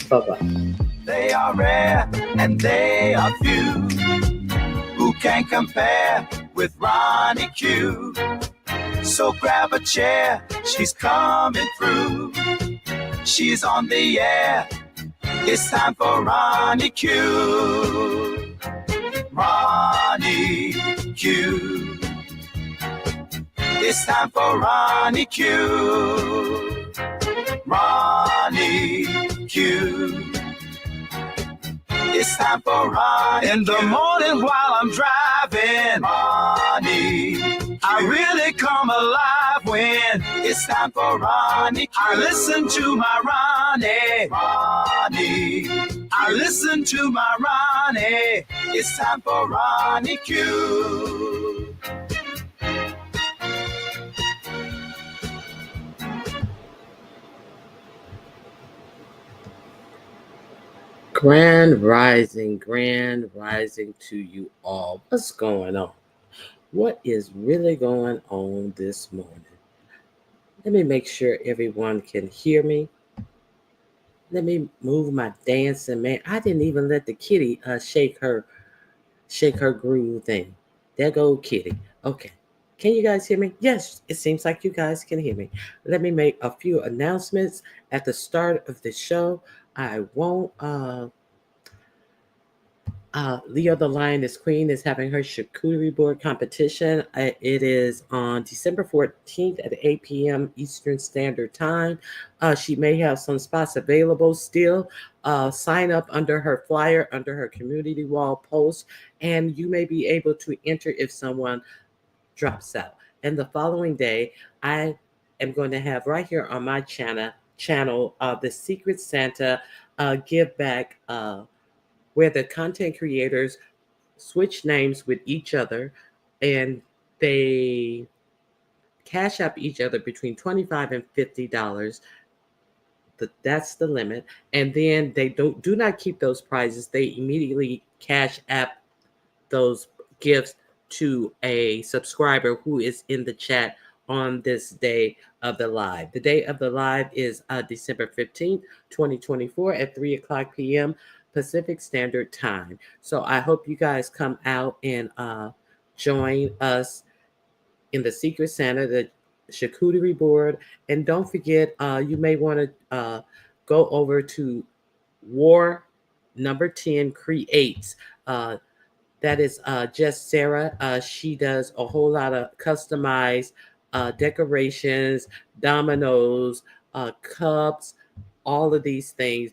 Bye-bye. They are rare and they are few. Who can compare with Ronnie Q? So grab a chair, she's coming through. She's on the air. It's time for Ronnie Q. Ronnie Q. It's time for Ronnie Q. Ronnie Q. It's time for Ronnie Q. In the morning while I'm driving, Ronnie Q. I really come alive when it's time for Ronnie Q. I listen to my Ronnie Q. I listen to my Ronnie. It's time for Ronnie Q. Grand rising to you all. What's going on? What is really going on this morning? Let me make sure everyone can hear me. Let me move my dancing man. I didn't even let the kitty shake her groove thing. There go kitty. Okay. Can you guys hear me? Yes, it seems like you guys can hear me. Let me make a few announcements at the start of the show. I won't Leo the Lioness Queen is having her charcuterie board competition. It is on December 14th at 8 p.m. Eastern Standard Time. She may have some spots available still. Sign up under her flyer, under her community wall post, and you may be able to enter if someone drops out. And the following day, I am going to have right here on my channel the Secret Santa give back. Where the content creators switch names with each other and they cash up each other between $25 and $50. That's the limit. And then they do not keep those prizes. They immediately cash app those gifts to a subscriber who is in the chat on this day of the live. The day of the live is December 15th, 2024 at 3 o'clock p.m. Pacific Standard Time. So I hope you guys come out and join us in the Secret Santa, the charcuterie board. And don't forget, you may want to go over to War Number 10 Creates. That is just Sarah. She does a whole lot of customized decorations, dominoes, cups, all of these things.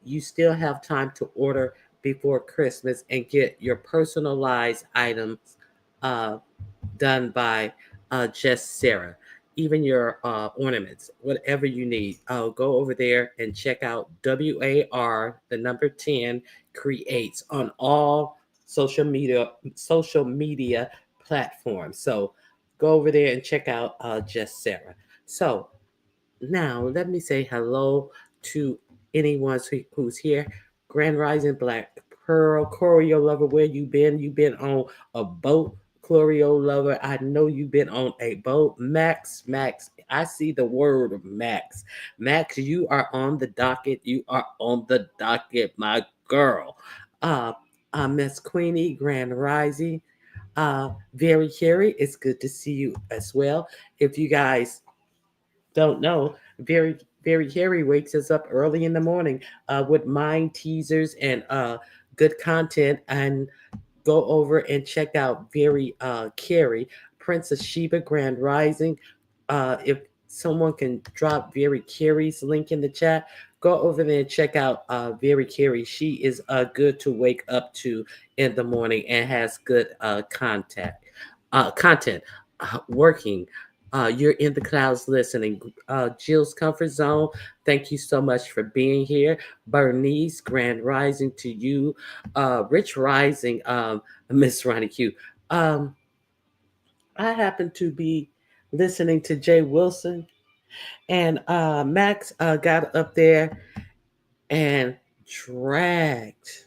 You still have time to order before Christmas and get your personalized items done by just Sarah. Even your ornaments, whatever you need. Go over there and check out WAR, the number 10 Creates on all social media platforms. So go over there and check out just Sarah. So now let me say hello to anyone who's here. Grand Rising Black Pearl, Choreo Lover, where you been? You been on a boat, Choreo Lover. I know you've been on a boat. Max, I see the word Max. Max, you are on the docket. You are on the docket, my girl. Miss Queenie, Grand Rising. Very Carrie, it's good to see you as well. If you guys don't know, very Harry wakes us up early in the morning with mind teasers and good content. And go over and check out Very Carrie, Princess Sheba, Grand Rising. If someone can drop Very Carrie's link in the chat, go over there and check out Very Carrie. She is good to wake up to in the morning and has good content working. You're in the clouds listening. Jill's Comfort Zone, thank you so much for being here. Bernice, Grand Rising to you. Rich Rising, Miss Ronnie Q. I happen to be listening to Jay Wilson, and Max got up there and dragged,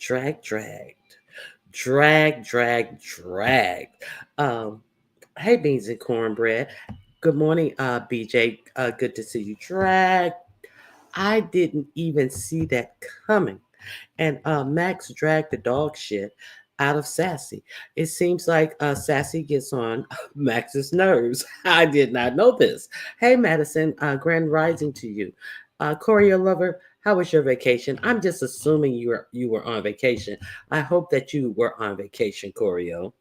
dragged, dragged, dragged, dragged, dragged. Hey, Beans and Cornbread. Good morning, BJ. Good to see you. Drag I didn't even see that coming. And Max dragged the dog shit out of Sassy. It seems like Sassy gets on Max's nerves. I did not know this. Hey, Madison, grand rising to you. Choreo lover, how was your vacation? I'm just assuming you were on vacation. I hope that you were on vacation, Choreo.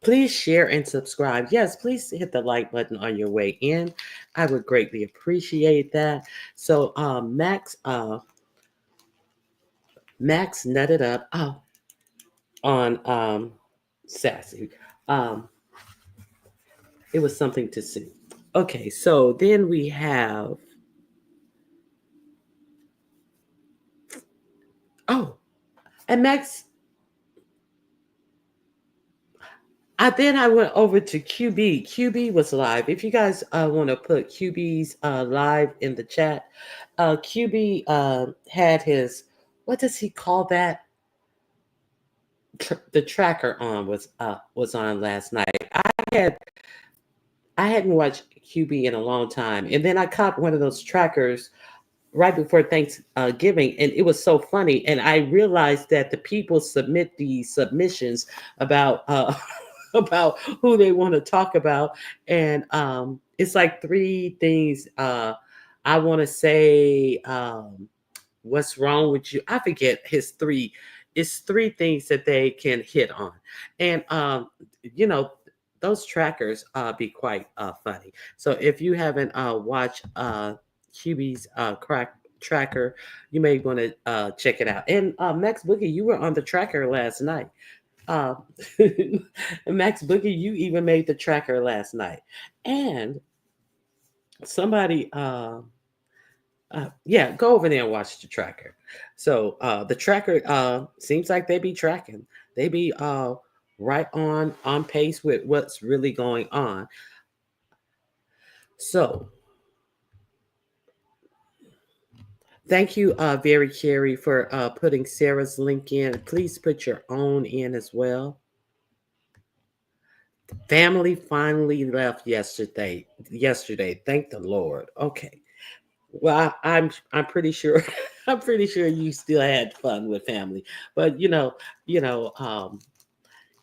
Please share and subscribe. Yes, please hit the like button on your way in. I would greatly appreciate that. So, Max nutted up on Sassy. Um, it was something to see. Okay, so then we have oh, and Max. Then I went over to QB. QB was live. If you guys want to put QB's live in the chat, QB had his, what does he call that? The tracker on was on last night. Had I hadn't watched QB in a long time, and then I caught one of those trackers right before Thanksgiving, and it was so funny. And I realized that the people submit these submissions about about who they want to talk about, and it's like three things. I want to say, what's wrong with you? I forget his three. It's three things that they can hit on, and you know. Those trackers be quite funny. So if you haven't watched QB's crack tracker, you may want to check it out. And Max Boogie, you were on the tracker last night. Uh, Max Boogie, you even made the tracker last night. And somebody, yeah, go over there and watch the tracker. So the tracker seems like they be tracking. They be right on pace with what's really going on. So thank you, Very Carey, for putting Sarah's link in. Please put your own in as well. Family finally left yesterday. Yesterday, thank the Lord. Okay. Well, I'm pretty sure I'm pretty sure you still had fun with family, but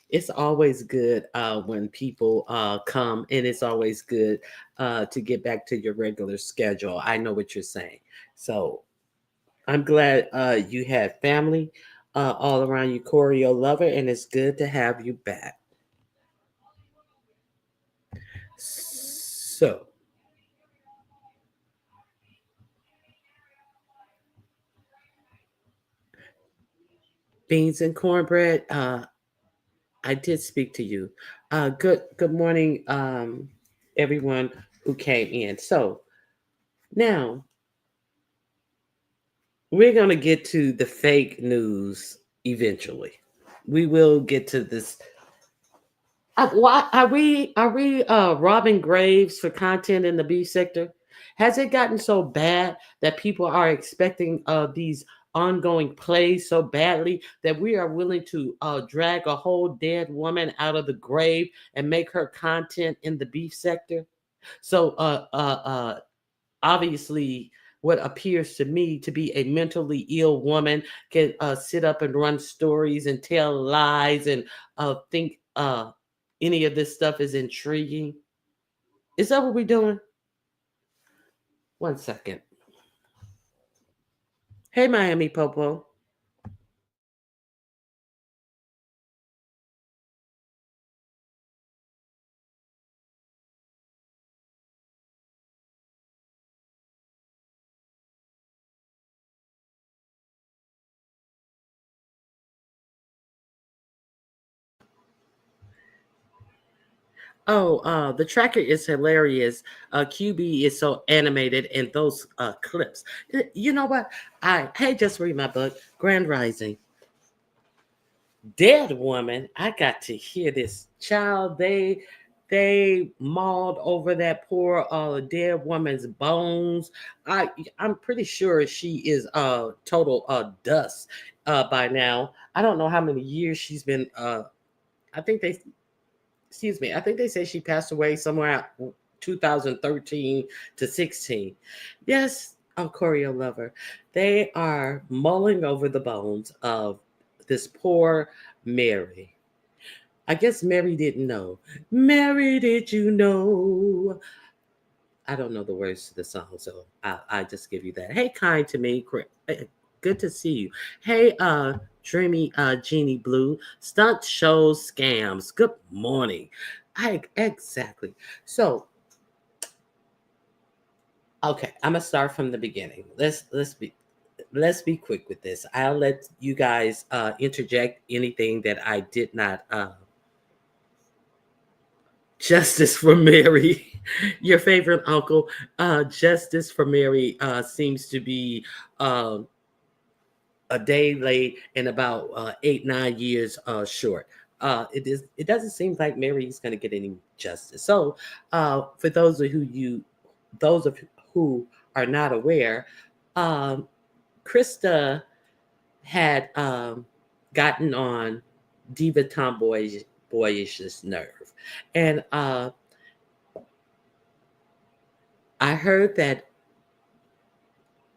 it's always good when people come, and it's always good to get back to your regular schedule. I know what you're saying, so I'm glad you had family all around you, Choreo lover, and it's good to have you back. So, beans and cornbread. I did speak to you. Good morning, everyone who came in. So now we're gonna get to the fake news eventually. We will get to this. Why are we robbing graves for content in the beef sector? Has it gotten so bad that people are expecting these ongoing plays so badly that we are willing to drag a whole dead woman out of the grave and make her content in the beef sector? So obviously, what appears to me to be a mentally ill woman can sit up and run stories and tell lies and think any of this stuff is intriguing. Is that what we're doing? One second. Hey, Miami Popo. Oh, the tracker is hilarious. QB is so animated in those clips. You know what? Hey, just read my book, Grand Rising. Dead woman. I got to hear this. Child, they mauled over that poor dead woman's bones. I'm pretty sure she is total dust by now. I don't know how many years she's been I think they excuse me, I think they said she passed away somewhere 2013 to 16. Yes, Oh, Choreo Lover. They are mulling over the bones of this poor Mary. I guess Mary didn't know. Mary, did you know? I don't know the words to the song, so I just give you that. Hey, kind to me, good to see you. Hey, dreamy Jeannie Blue, stunt shows scams. Good morning. I exactly. So okay, I'm gonna start from the beginning. Let's be quick with this. I'll let you guys interject anything that I did not. Justice for Mary, your favorite uncle. Justice for Mary seems to be uh, a day late and about 8 9 years short. It doesn't seem like Mary is going to get any justice. So, for those of who are not aware, um, Christa had gotten on Diva Tomboyish's nerve, and I heard that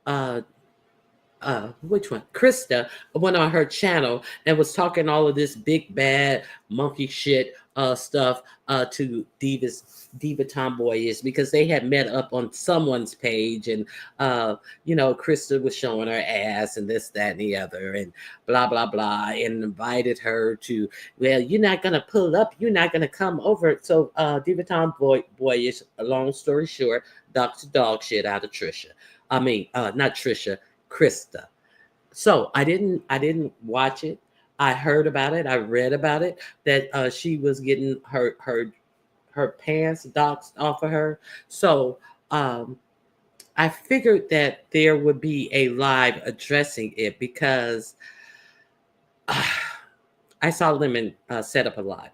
uh, which one? Krista went on her channel and was talking all of this big bad monkey shit stuff to Diva Tomboyish because they had met up on someone's page and Krista was showing her ass and this, that, and the other and blah blah blah and invited her to, well, you're not gonna pull up, you're not gonna come over. So Diva Tomboyish, long story short, ducks dog shit out of Trisha. I mean, not Trisha, Krista. So I didn't watch it. I heard about it. I read about it that she was getting her pants doxed off of her. So um, I figured that there would be a live addressing it because I saw Lemon set up a live.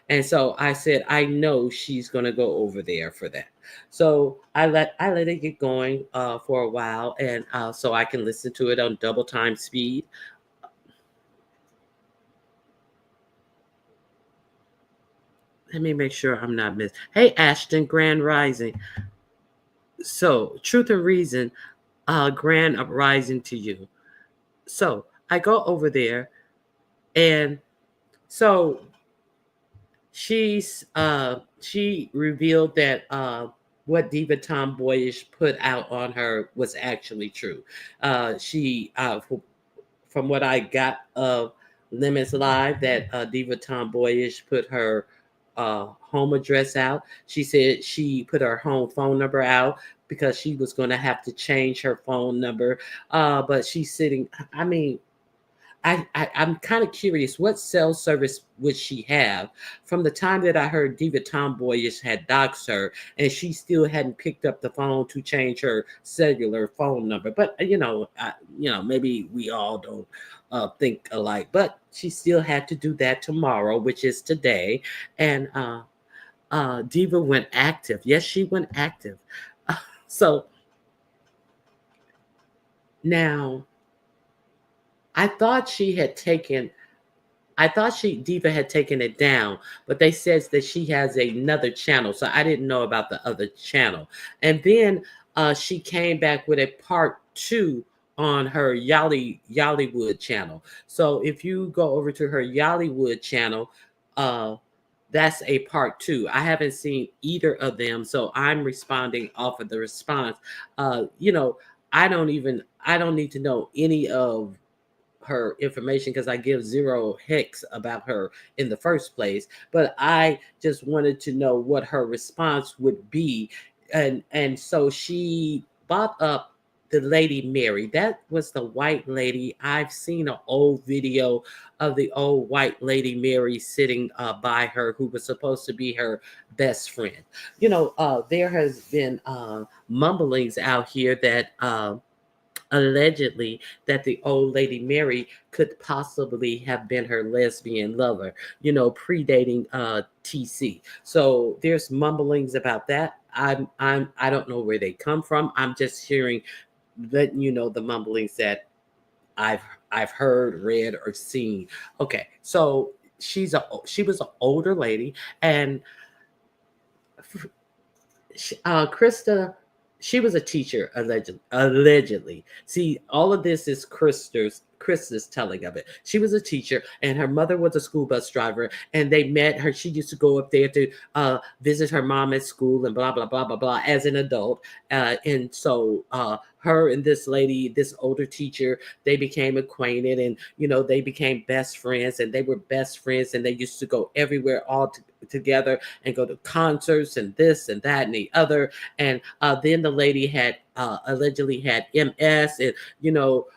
And so I said, I know she's gonna go over there for that. So I let it get going for a while, and so I can listen to it on double time speed. Let me make sure I'm not missing. Hey, Ashton, Grand Rising. So, Truth and Reason, Grand Uprising to you. So I go over there, and so she revealed that what Diva Tomboyish put out on her was actually true. She from what I got of Lemons Live, that Diva Tomboyish put her home address out. She said she put her home phone number out because she was going to have to change her phone number. But she's sitting. I mean, I'm kind of curious, what cell service would she have from the time that I heard Diva Tomboyish had doxed her and she still hadn't picked up the phone to change her cellular phone number. But maybe we all don't think alike. But she still had to do that tomorrow, which is today. And Diva went active. Yes, she went active. So now I thought she had taken I thought Diva had taken it down, but they says that she has another channel, so I didn't know about the other channel. And then she came back with a part two on her Yollywood channel. So if you go over to her Yollywood channel, uh, that's a part two. I haven't seen either of them, so I'm responding off of the response. Uh, you know, I don't need to know any of her information because I give zero hex about her in the first place. But I just wanted to know what her response would be. And so she brought up the Lady Mary. That was the white lady. I've seen an old video of the old white Lady Mary sitting by her, who was supposed to be her best friend. There has been mumblings out here that allegedly that the old Lady Mary could possibly have been her lesbian lover, predating TC. So there's mumblings about that. I don't know where they come from. I'm just hearing, letting you know, the mumblings that I've I've heard, read, or seen. Okay, so she was an older lady, and Krista. She was a teacher, allegedly. See, all of this is Krista's telling of it. She was a teacher, and her mother was a school bus driver, and they met her. She used to go up there to visit her mom at school, and blah blah blah blah blah. As an adult, and so her and this lady, this older teacher, they became acquainted, and they became best friends, and they were best friends, and they used to go everywhere together and go to concerts and this and that and the other. And then the lady had allegedly had MS, and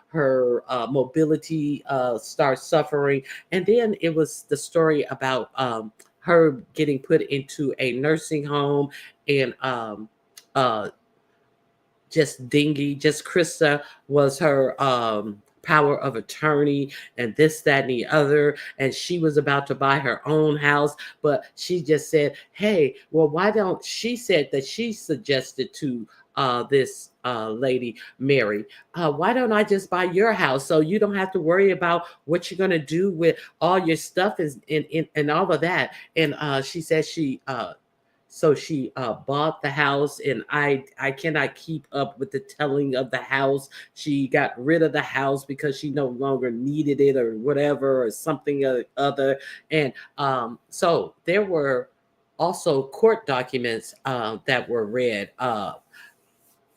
her mobility started suffering. And then it was the story about her getting put into a nursing home, and uh, just Krista was her power of attorney, and this, that, and the other. And she was about to buy her own house, but she just said, hey, well, why don't she said that she suggested to this lady, Mary, why don't I just buy your house so you don't have to worry about what you're going to do with all your stuff and all of that. And she said she bought the house, and I cannot keep up with the telling of the house. She got rid of the house because she no longer needed it or whatever, or something or other. And so there were also court documents that were read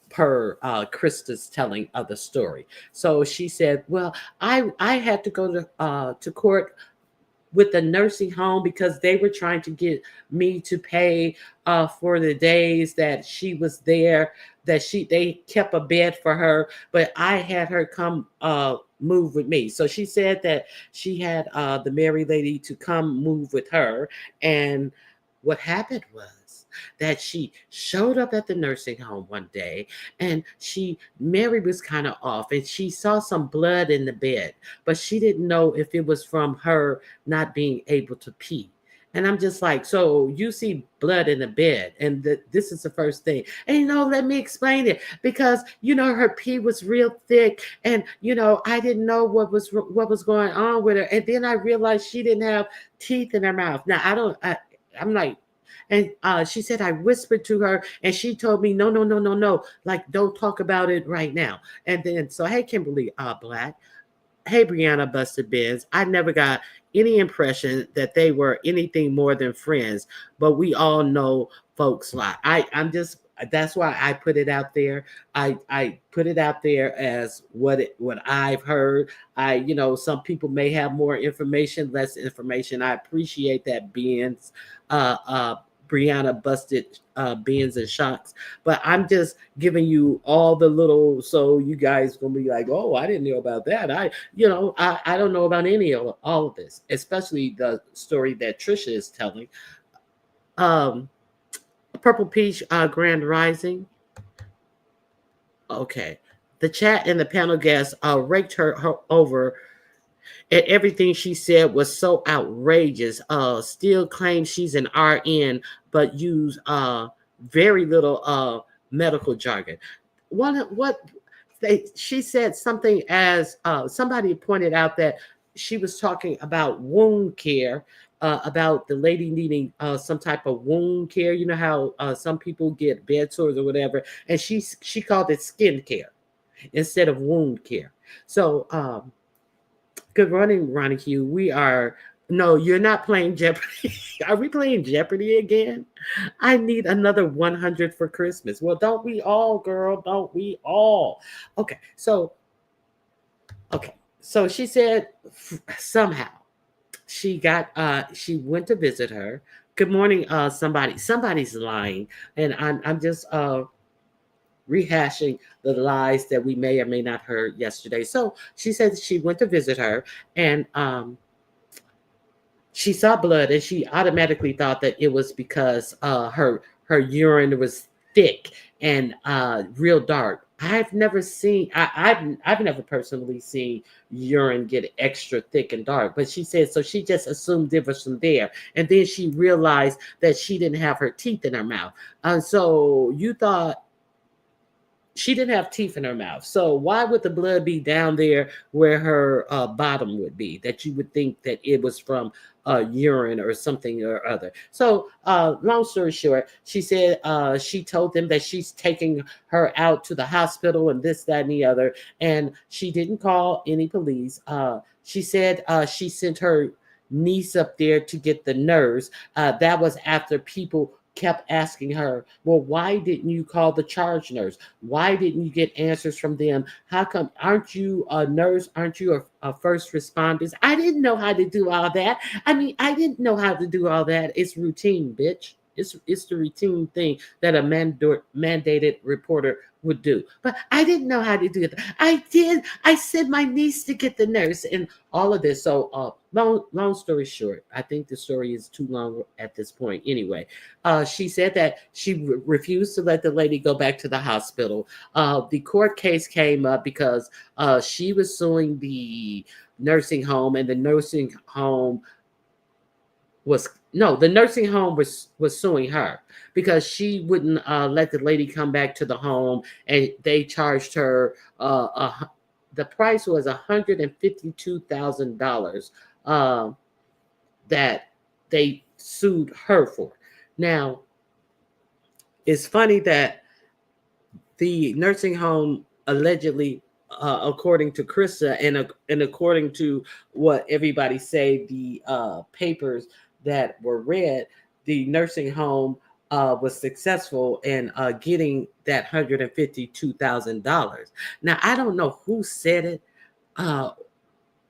per Krista's telling of the story. So she said, well, I had to go to court with the nursing home because they were trying to get me to pay for the days that she was there, that they kept a bed for her, but I had her come move with me. So she said that she had the Mary lady to come move with her. And what happened was that she showed up at the nursing home one day, and Mary was kind of off, and she saw some blood in the bed, but she didn't know if it was from her not being able to pee. And I'm just like, so you see blood in the bed, and this is the first thing. And let me explain it, because her pee was real thick, and I didn't know what was going on with her. And then I realized she didn't have teeth in her mouth. Now I'm like, and she said, I whispered to her, and she told me, no, no, no, no, no, like, don't talk about it right now. And then, so, hey, Kimberly Black, hey, Brianna Busted Benz, I never got any impression that they were anything more than friends, but we all know folks lie. That's why I put it out there. I put it out there as what I've heard. Some people may have more information, less information. I appreciate that, Benz. Brianna Busted Beans and Shocks. But I'm just giving you all the little, so you guys gonna be like, oh, I didn't know about that. I don't know about any of all of this, especially the story that Trisha is telling. Purple Peach Grand Rising. Okay. The chat and the panel guests raked her over, and everything she said was so outrageous. Still claims she's an RN, but use very little medical jargon. She said something as somebody pointed out that she was talking about wound care, about the lady needing some type of wound care. You know how some people get bed sores or whatever, and she called it skin care instead of wound care. So good morning, Ronnie Hugh. No, you're not playing Jeopardy. Are we playing Jeopardy again? I need another 100 for Christmas. Well, don't we all, girl? Don't we all? Okay, so she said somehow she went to visit her. Good morning, somebody's lying, and I'm just rehashing the lies that we may or may not heard yesterday. So she said she went to visit her, and she saw blood, and she automatically thought that it was because her urine was thick and real dark. I've never personally seen urine get extra thick and dark, but she said, so she just assumed it was from there. And then she realized that she didn't have her teeth in her mouth. So you thought she didn't have teeth in her mouth. So why would the blood be down there where her bottom would be, that you would think that it was from urine or something or other. So, long story short, she said she told them that she's taking her out to the hospital and this, that, and the other, and she didn't call any police. She said she sent her niece up there to get the nurse. That was after people kept asking her, well, why didn't you call the charge nurse? Why didn't you get answers from them? How come? Aren't you a nurse? Aren't you a first responders? I didn't know how to do all that. I mean, I didn't know how to do all that. It's routine, bitch. It's the routine thing that a mandated reporter would do. But I didn't know how to do it. I did. I sent my niece to get the nurse and all of this. So long story short, I think the story is too long at this point. Anyway, she said that she refused to let the lady go back to the hospital. The court case came up because she was suing the nursing home, and the nursing home was suing her because she wouldn't let the lady come back to the home, and they charged her the price was $152,000 that they sued her for. Now, it's funny that the nursing home allegedly, according to Christa and according to what everybody say, the papers that were read, the nursing home was successful in getting that $152,000. Now, I don't know who said it,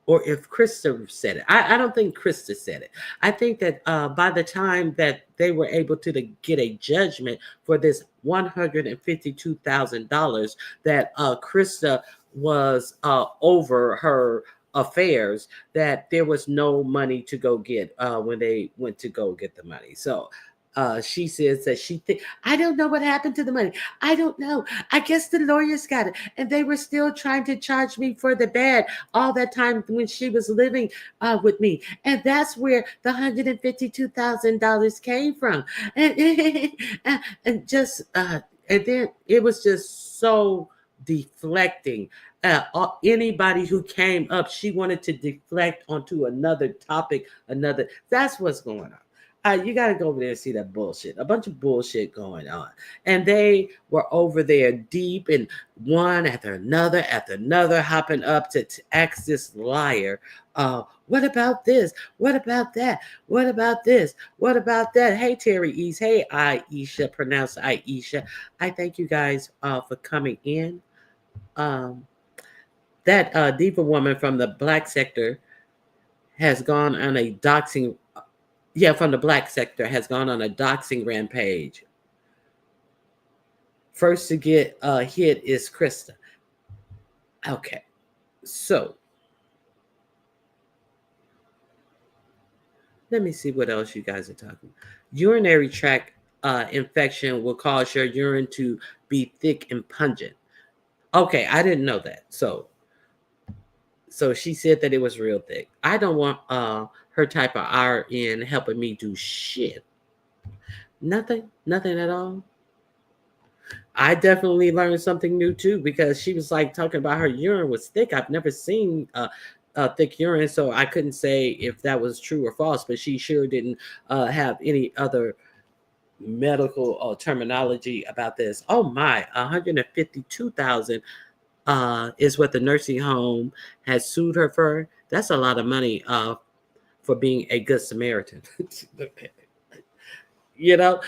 or if Christa said it. I don't think Christa said it. I think that by the time that they were able to get a judgment for this $152,000, that Christa was over her affairs, that there was no money to go get when they went to go get the money. So she says that I don't know what happened to the money. I don't know. I guess the lawyers got it, and they were still trying to charge me for the bad all that time when she was living with me, and that's where the $152,000 came from, and and then it was just so deflecting. Anybody who came up, she wanted to deflect onto another topic, that's what's going on. You got to go over there and see that bullshit. A bunch of bullshit going on. And they were over there deep, and one after another, hopping up to ask this liar, what about this? What about that? What about this? What about that? Hey, Terry East. Hey, Aisha, pronounced Aisha. I thank you guys for coming in. That diva woman from the black sector has gone on a doxing. From the black sector has gone on a doxing rampage. First to get hit is Christa. Okay, so let me see what else you guys are talking. Urinary tract infection will cause your urine to be thick and pungent. Okay, I didn't know that. So she said that it was real thick. I don't want her type of RN helping me do shit. Nothing at all. I definitely learned something new too, because she was like talking about her urine was thick. I've never seen thick urine, so I couldn't say if that was true or false, but she sure didn't have any other medical terminology about this. Oh my, 152,000 is what the nursing home has sued her for. That's a lot of money for being a good Samaritan.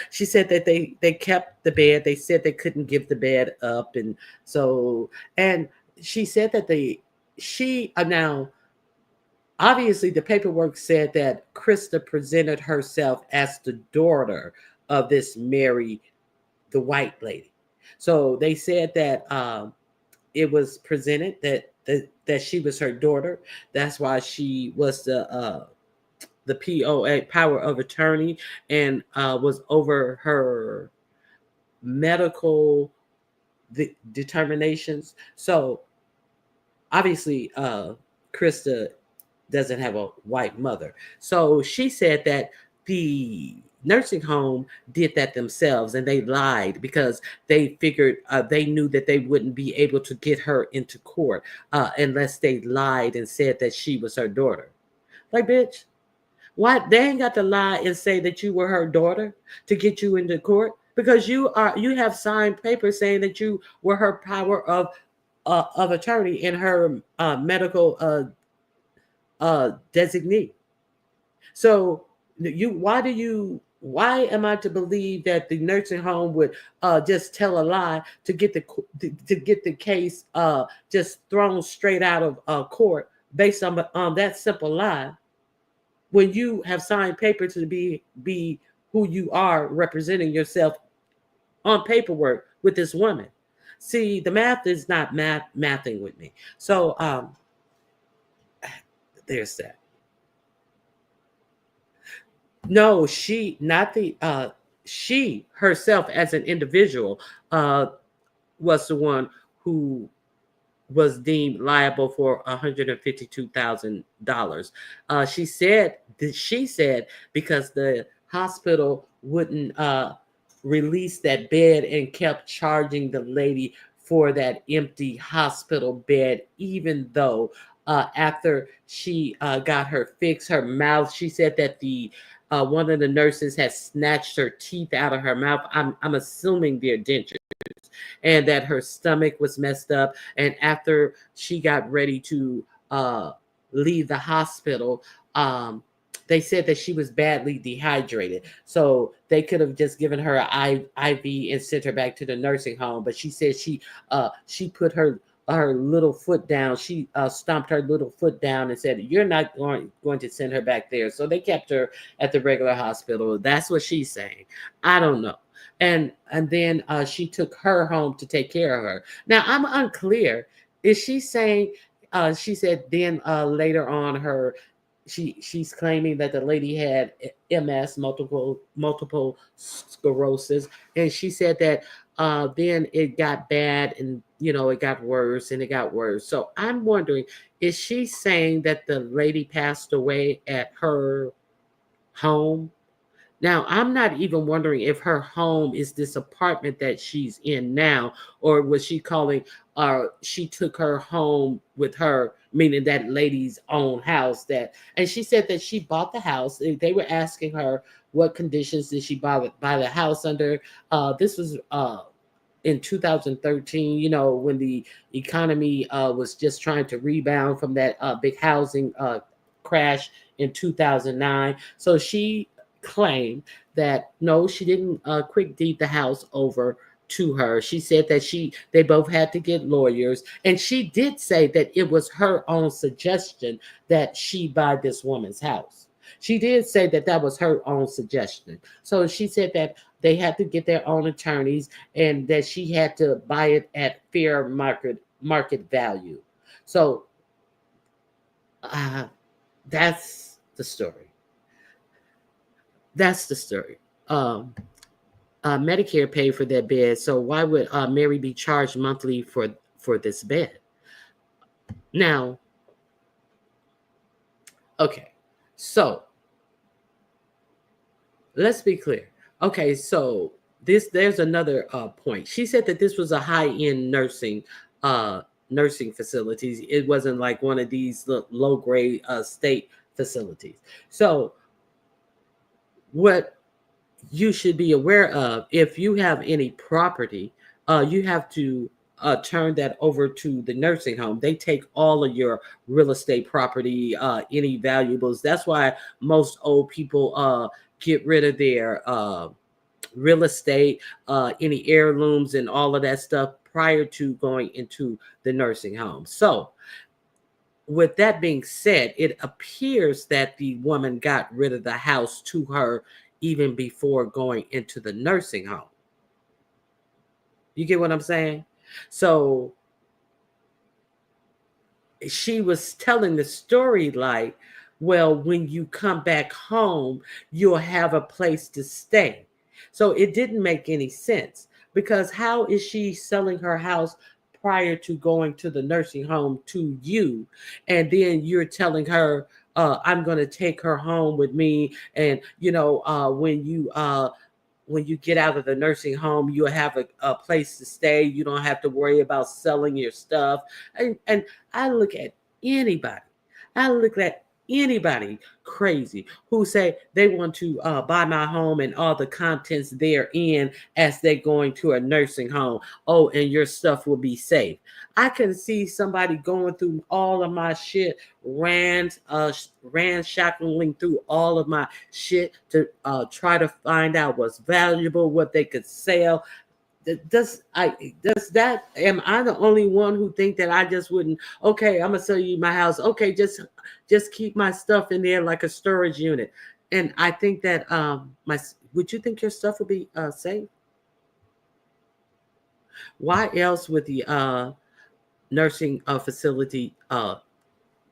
She said that they kept the bed. They said they couldn't give the bed up, and she said that now obviously the paperwork said that Christa presented herself as the daughter of this Mary, the white lady. So they said that it was presented that she was her daughter. That's why she was the POA, power of attorney, and was over her medical determinations. So obviously Christa doesn't have a white mother. So she said that the nursing home did that themselves, and they lied because they figured they knew that they wouldn't be able to get her into court unless they lied and said that she was her daughter. Like, bitch, Why they ain't got to lie and say that you were her daughter to get you into court? Because you have signed papers saying that you were her power of attorney and her medical designee. So why am I to believe that the nursing home would just tell a lie to get to get the case just thrown straight out of court based on that simple lie, when you have signed paper to be who you are, representing yourself on paperwork with this woman? See, the math is not mathing with me. So there's that. No, she not the she herself as an individual was the one who was deemed liable for $152,000. She said because the hospital wouldn't release that bed and kept charging the lady for that empty hospital bed, even though after she got her fix, her mouth, she said that the one of the nurses had snatched her teeth out of her mouth. I'm assuming they're dentures, and that her stomach was messed up. And after she got ready to leave the hospital, they said that she was badly dehydrated. So they could have just given her an IV and sent her back to the nursing home. But she said she put her little foot down. She stomped her little foot down and said, "You're not going to send her back there." So they kept her at the regular hospital. That's what she's saying. I don't know. And then she took her home to take care of her. Now I'm unclear. Is she saying? She said then later on she's claiming that the lady had MS, multiple sclerosis, and she said that then it got bad, and it got worse and it got worse. So I'm wondering, is she saying that the lady passed away at her home? Now, I'm not even wondering if her home is this apartment that she's in now, or was she calling, she took her home with her, meaning that lady's own house. And she said that she bought the house. They were asking her what conditions did she buy the house under. This was in 2013, when the economy was just trying to rebound from that big housing crash in 2009. So she claimed that no, she didn't quick deed the house over to her. She said that they both had to get lawyers, and she did say that it was her own suggestion that she buy this woman's house. She did say that that was her own suggestion. So she said that they had to get their own attorneys and that she had to buy it at fair market value. So that's the story. That's the story. Medicare paid for that bed, so why would Mary be charged monthly for this bed? Now, okay, so let's be clear. Okay, so there's another point. She said that this was a high-end nursing facilities. It wasn't like one of these low-grade state facilities. So what you should be aware of, if you have any property, you have to turn that over to the nursing home. They take all of your real estate property, any valuables. That's why most old people get rid of their real estate, any heirlooms and all of that stuff prior to going into the nursing home. So with that being said, it appears that the woman got rid of the house to her even before going into the nursing home. You get what I'm saying? So she was telling the story like, well, when you come back home, you'll have a place to stay. So it didn't make any sense, because how is she selling her house prior to going to the nursing home to you? And then you're telling her, I'm going to take her home with me. And, when you get out of the nursing home, you'll have a place to stay. You don't have to worry about selling your stuff. And I look at anybody. I look at anybody crazy who say they want to buy my home and all the contents therein as they're going to a nursing home. Oh, and your stuff will be safe. I can see somebody going through all of my shit, ranshackling through all of my shit to try to find out what's valuable, what they could sell. Does that, am I the only one who think that I just wouldn't, okay, I'm gonna sell you my house, okay, just keep my stuff in there like a storage unit. And I think that my would you think your stuff would be safe? Why else would the nursing facility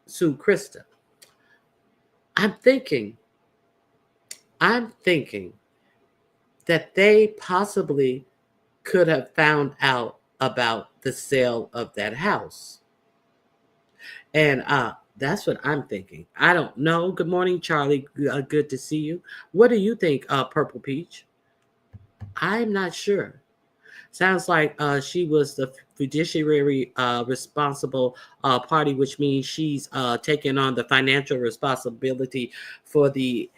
sue Christa? i'm thinking I'm thinking that they possibly could have found out about the sale of that house. And that's what I'm thinking. I don't know. Good morning, Charlie. Good to see you. What do you think, Purple Peach? I'm not sure. Sounds like she was the fiduciary responsible party, which means she's taking on the financial responsibility for the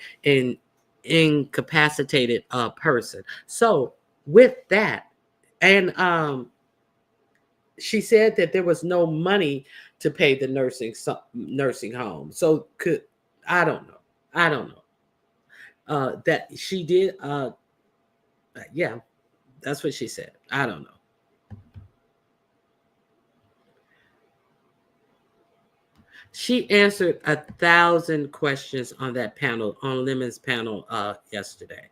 incapacitated person. So, with that, and she said that there was no money to pay the nursing home. So, I don't know. I don't know. That she did. Yeah, that's what she said. I don't know. She answered 1,000 questions on that panel, on Lemon's panel yesterday.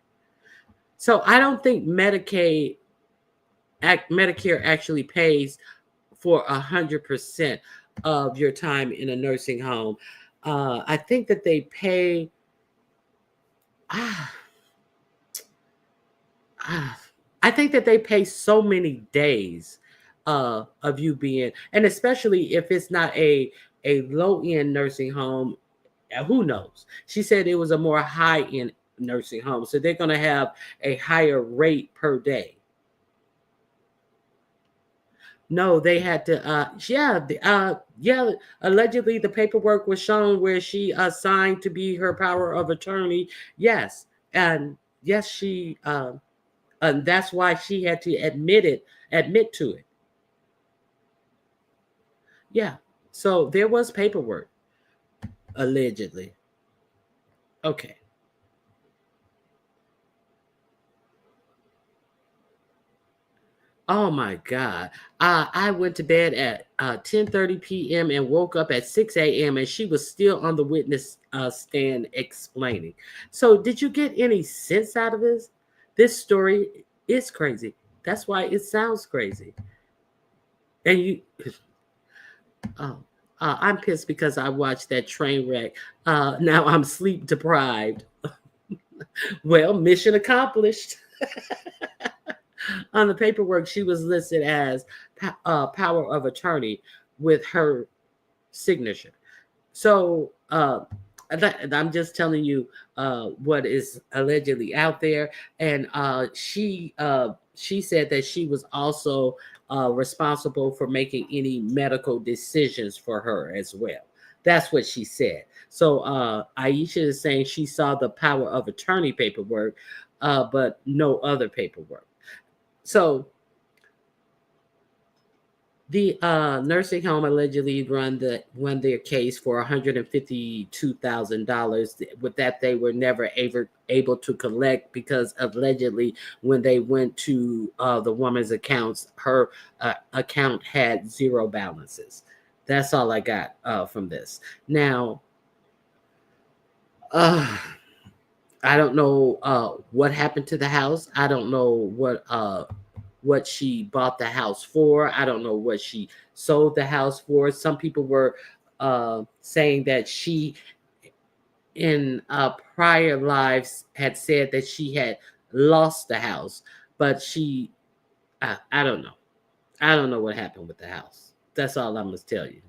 So I don't think Medicare actually pays for 100% of your time in a nursing home. I think that they pay. Ah, I think that they pay so many days of you being, and especially if it's not a low end nursing home. Who knows? She said it was a more high end nursing home, so they're going to have a higher rate per day. No, they had to. Yeah. Allegedly, the paperwork was shown where she signed to be her power of attorney. Yes, and yes, she. And that's why she had to admit to it. Yeah. So there was paperwork, allegedly. Okay. Oh my God. I went to bed at 10:30 p.m. and woke up at 6 a.m. and she was still on the witness stand explaining. So did you get any sense out of this? This story is crazy. That's why it sounds crazy. And you, oh, I'm pissed because I watched that train wreck. Now I'm sleep deprived. Well, mission accomplished. On the paperwork, she was listed as power of attorney with her signature. So I'm just telling you what is allegedly out there. And she said that she was also responsible for making any medical decisions for her as well. That's what she said. So Aisha is saying she saw the power of attorney paperwork, but no other paperwork. So the nursing home allegedly won their case for $152,000. With that, they were never able to collect because allegedly, when they went to the woman's accounts, her account had zero balances. That's all I got from this. Now, I don't know what happened to the house. I don't know what she bought the house for. I don't know what she sold the house for. Some people were saying that she, in prior lives, had said that she had lost the house, but I don't know. I don't know what happened with the house. That's all I must tell you.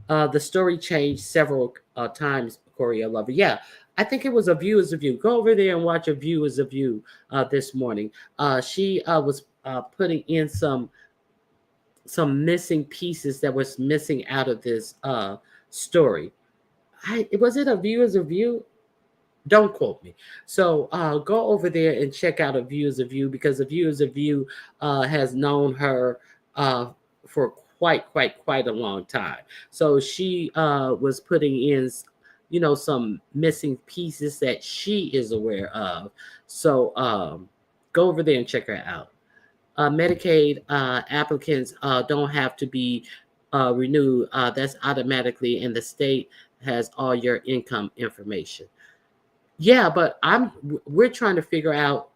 The story changed several times, Corey Lover. Yeah, I think it was A View is a View. Go over there and watch A View is a View this morning. She was putting in some missing pieces that was missing out of this story. Was it a viewer's review? Don't quote me. So go over there and check out a viewer's review, because a viewer's review has known her for quite a long time. So she was putting in, some missing pieces that she is aware of. So go over there and check her out. Medicaid applicants don't have to be renewed. That's automatically, and the state has all your income information. Yeah, but we're trying to figure out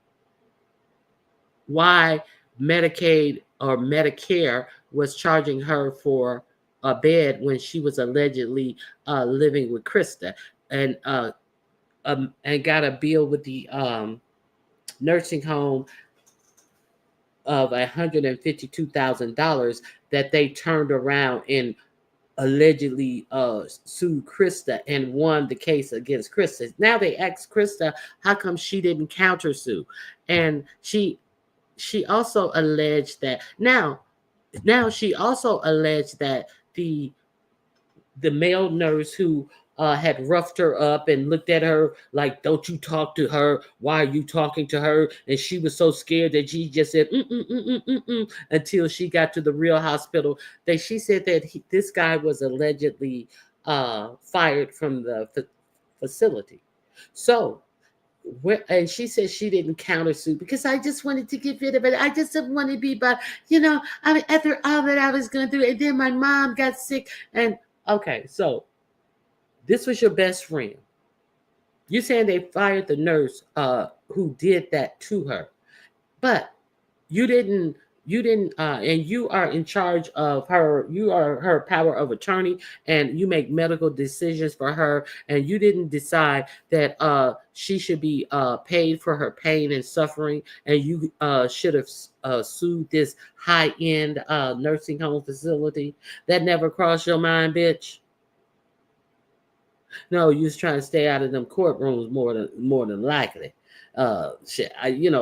why Medicaid or Medicare was charging her for a bed when she was allegedly living with Christa, and and got a bill with the nursing home of $152,000 that they turned around and allegedly sued Christa and won the case against Christa. Now they asked Christa how come she didn't countersue, and she also alleged that now she also alleged that the male nurse who had roughed her up and looked at her like, "Don't you talk to her? Why are you talking to her?" And she was so scared that she just said until she got to the real hospital. That she said that this guy was allegedly fired from the facility. So and she said she didn't countersue because I just wanted to get rid of it. I just didn't want to be, but I mean, after all that I was going through, and then my mom got sick, and okay, so this was your best friend. You saying they fired the nurse who did that to her, but you didn't and you are in charge of her. You are her power of attorney, and you make medical decisions for her, and you didn't decide that she should be paid for her pain and suffering, and you should have sued this high-end nursing home facility. That never crossed your mind, bitch. No, you was trying to stay out of them courtrooms more than likely. Shit,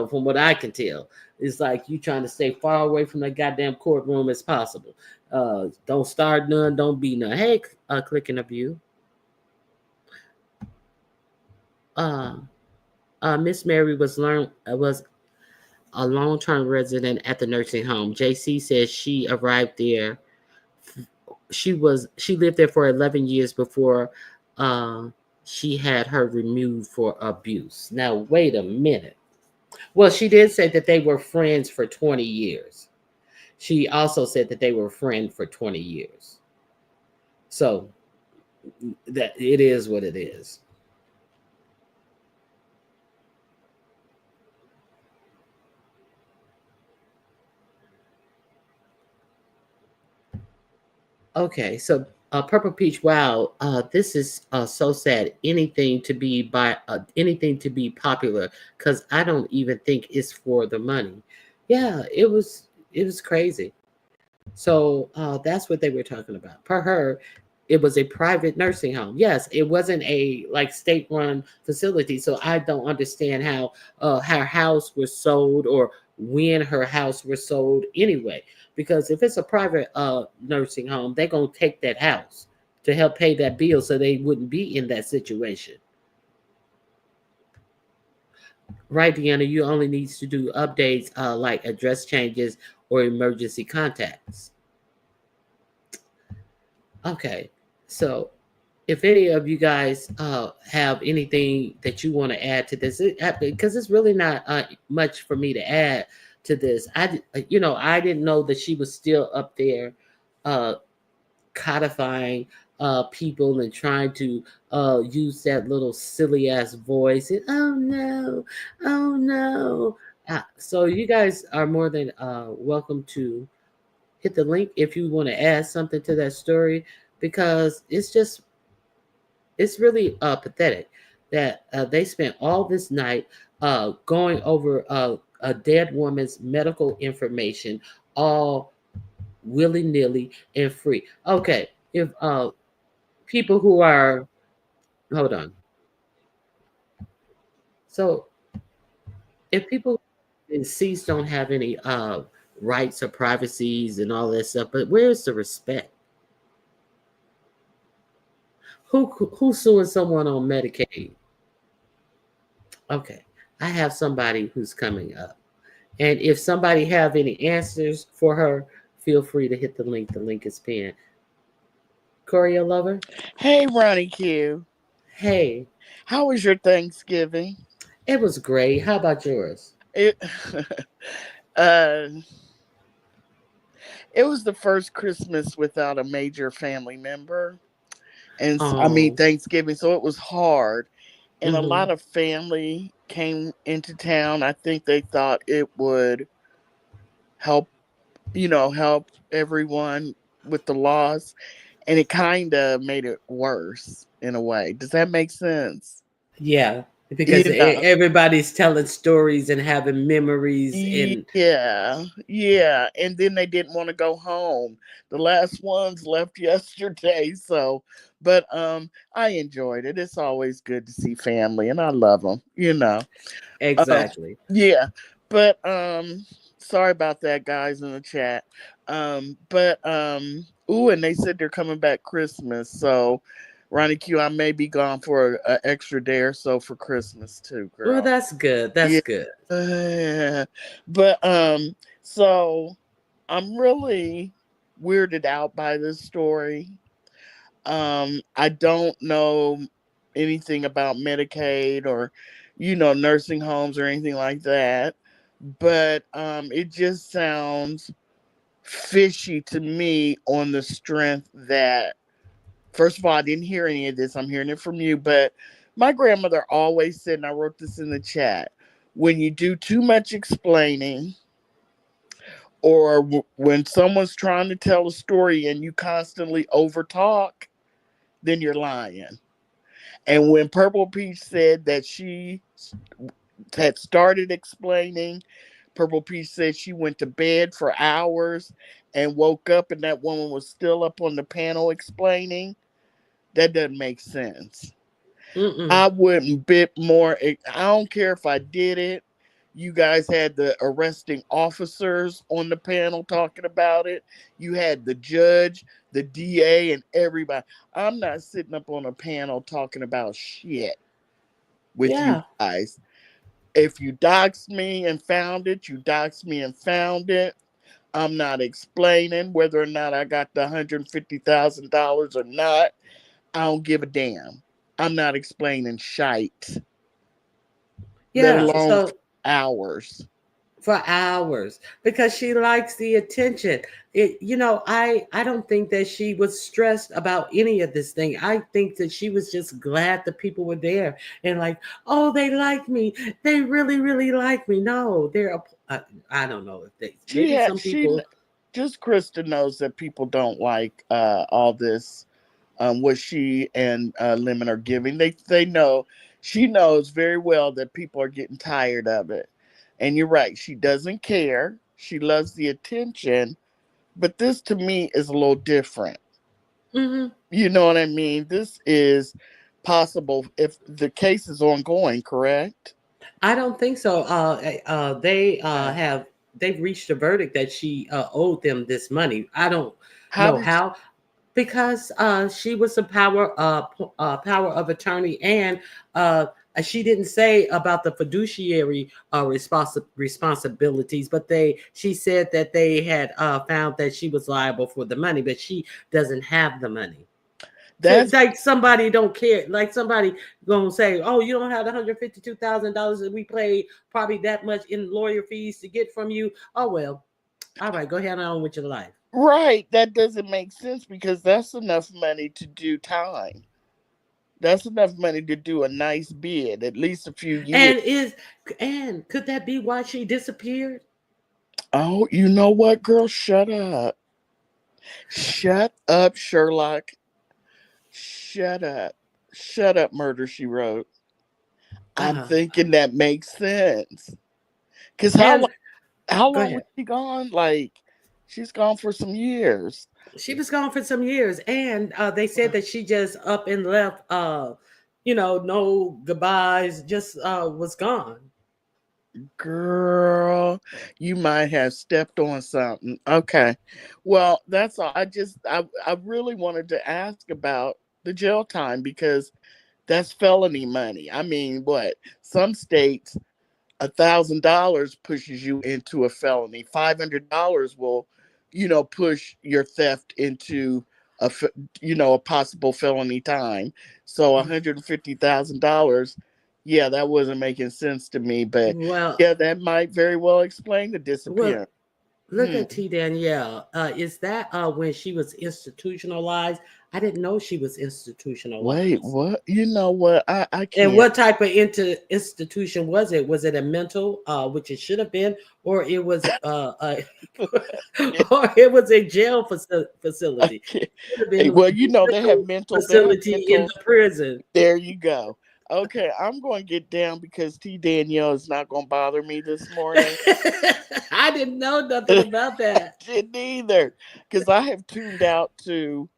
from what I can tell, it's like you trying to stay far away from the goddamn courtroom as possible. Don't start none, don't be none. Hey, clicking a view. Miss Mary was a long-term resident at the nursing home. JC says she arrived there. She lived there for 11 years before she had her removed for abuse. Now, wait a minute. Well, she did say that they were friends for 20 years. She also said that they were friends for 20 years. So that it is what it is. Okay, so Purple Peach, wow, this is so sad. Anything to be popular, because I don't even think it's for the money. Yeah, it was crazy. So that's what they were talking about. Per her, it was a private nursing home. Yes, it wasn't a like state-run facility. So I don't understand how her house was sold or when her house was sold anyway. Because if it's a private nursing home, they're gonna take that house to help pay that bill, so they wouldn't be in that situation. Right, Deanna, you only needs to do updates like address changes or emergency contacts. Okay, so if any of you guys have anything that you want to add to this, because it's really not much for me to add to this. I didn't know that she was still up there uh, codifying people and trying to use that little silly ass voice. And, oh no, oh no. So you guys are more than welcome to hit the link if you want to add something to that story, because it's really pathetic that they spent all this night going over a dead woman's medical information all willy-nilly and free. Okay, if people who are hold on. So if people deceased don't have any rights or privacies and all that stuff, but where's the respect? Who's suing someone on Medicaid? Okay, I have somebody who's coming up, and if somebody have any answers for her, feel free to hit the link. The link is pinned. Coria Lover, Hey, Ronnie Q. hey, How was your Thanksgiving? it was great. How about yours? It uh it was the first Christmas without a major family member. And I mean Oh, Thanksgiving, so it was hard. And a mm-hmm. lot of family came into town. I think they thought it would help, help everyone with the loss, and it kind of made it worse in a way. Does that make sense? Yeah, because You know. everybody's telling stories and having memories, and Yeah, yeah. And then they didn't want to go home. The last ones left yesterday, so but I enjoyed it. It's always good to see family and I love them. Um exactly. yeah. But sorry about that, guys, in the chat. But ooh, and they said they're coming back Christmas, so Ronnie Q, I may be gone for an extra day or so for Christmas too, Well, girl. that's good. That's Yeah. good. But so I'm really weirded out by this story. I don't know anything about Medicaid or nursing homes or anything like that, but it just sounds fishy to me on the strength that, first of all, I didn't hear any of this. I'm hearing it from you. But my grandmother always said, and I wrote this in the chat, when you do too much explaining, or when someone's trying to tell a story and you constantly overtalk, then you're lying. And when Purple Peach said that she had started explaining, Purple Peach said she went to bed for hours and woke up and that woman was still up on the panel explaining. That doesn't make sense. Mm-mm. I wouldn't bit more. I don't care if I did it. You guys had the arresting officers on the panel talking about it. You had the judge, the DA, and everybody. I'm not sitting up on a panel talking about shit with you Yeah. guys. If you doxed me and found it, you doxed me and found it. I'm not explaining whether or not I got the $150,000 or not. I don't give a damn. I'm not explaining shite, let Yeah. alone for So hours. for hours because she likes the attention. I don't think that she was stressed about any of this thing. I think that she was just glad the people were there and like, oh, they like me. They really, really like me. No, I don't know if they She maybe had some she people. just Krista knows that people don't like all this, what she and Lemon are giving. They know, she knows very well that people are getting tired of it. And you're right, she doesn't care. She loves the attention, but this to me is a little different. Mhm. You know what I mean? This is possible if the case is ongoing, correct? I don't think so. They Okay. have they've reached a verdict that she owed them this money. I don't How know did she, how because she was a power of attorney, and she didn't say about the fiduciary responsibilities, but she said that they had found that she was liable for the money, but she doesn't have the money. So, that's like somebody don't care, like somebody gonna say, "Oh, you don't have $152,000 that we paid probably that much in lawyer fees to get from you." Oh well, all right, go ahead on with your life. right. That doesn't make sense because that's enough money to do time. That's enough money to do a nice bid, at least a few years. And is and could that be why she disappeared? Oh, you know what, girl? Shut up. Shut up, Sherlock. Shut up. Shut up, Murder She Wrote. I'm Uh, thinking that makes sense. Cause and how go long was ahead. she gone? Like, she's gone for some years. She was gone for some years, and they said that she just up and left. No goodbyes, just was gone. Girl, you might have stepped on something. Okay. Well, that's all. I really wanted to ask about the jail time because that's felony money. I mean, what? Some states, $1,000 pushes you into a felony. $500 will, push your theft into a, a possible felony time. So $150,000, yeah, that wasn't making sense to me. But Well, yeah, that might very well explain the well, disappearance. look Hmm. at T Danielle. Is that when she was institutionalized? I didn't know she was Wait, institutionalized. what? You know what? I And can't. what type of institution was it? Was it a mental, which it should have been, or it was or it was a jail I facility? can't. It could have been Hey, a well, they have mental mental. They have facility in mental. the prison. There you go. Okay, I'm going to get down because T Danielle is not going to bother me this morning. I didn't know nothing I about that. didn't either because I have tuned out to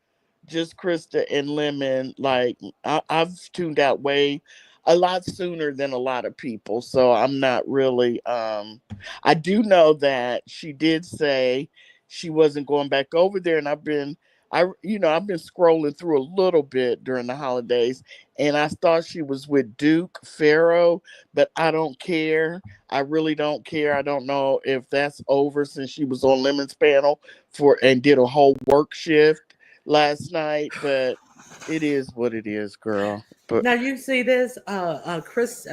just Krista and Lemon. Like I've tuned out way a lot sooner than a lot of people, so I'm not really. I do know that she did say she wasn't going back over there, and I've been scrolling through a little bit during the holidays, and I thought she was with Duke Pharaoh, but I don't care. I really don't care. I don't know if that's over since she was on Lemon's panel and did a whole work shift last night, but it is what it is, girl. But Now you see this. Chris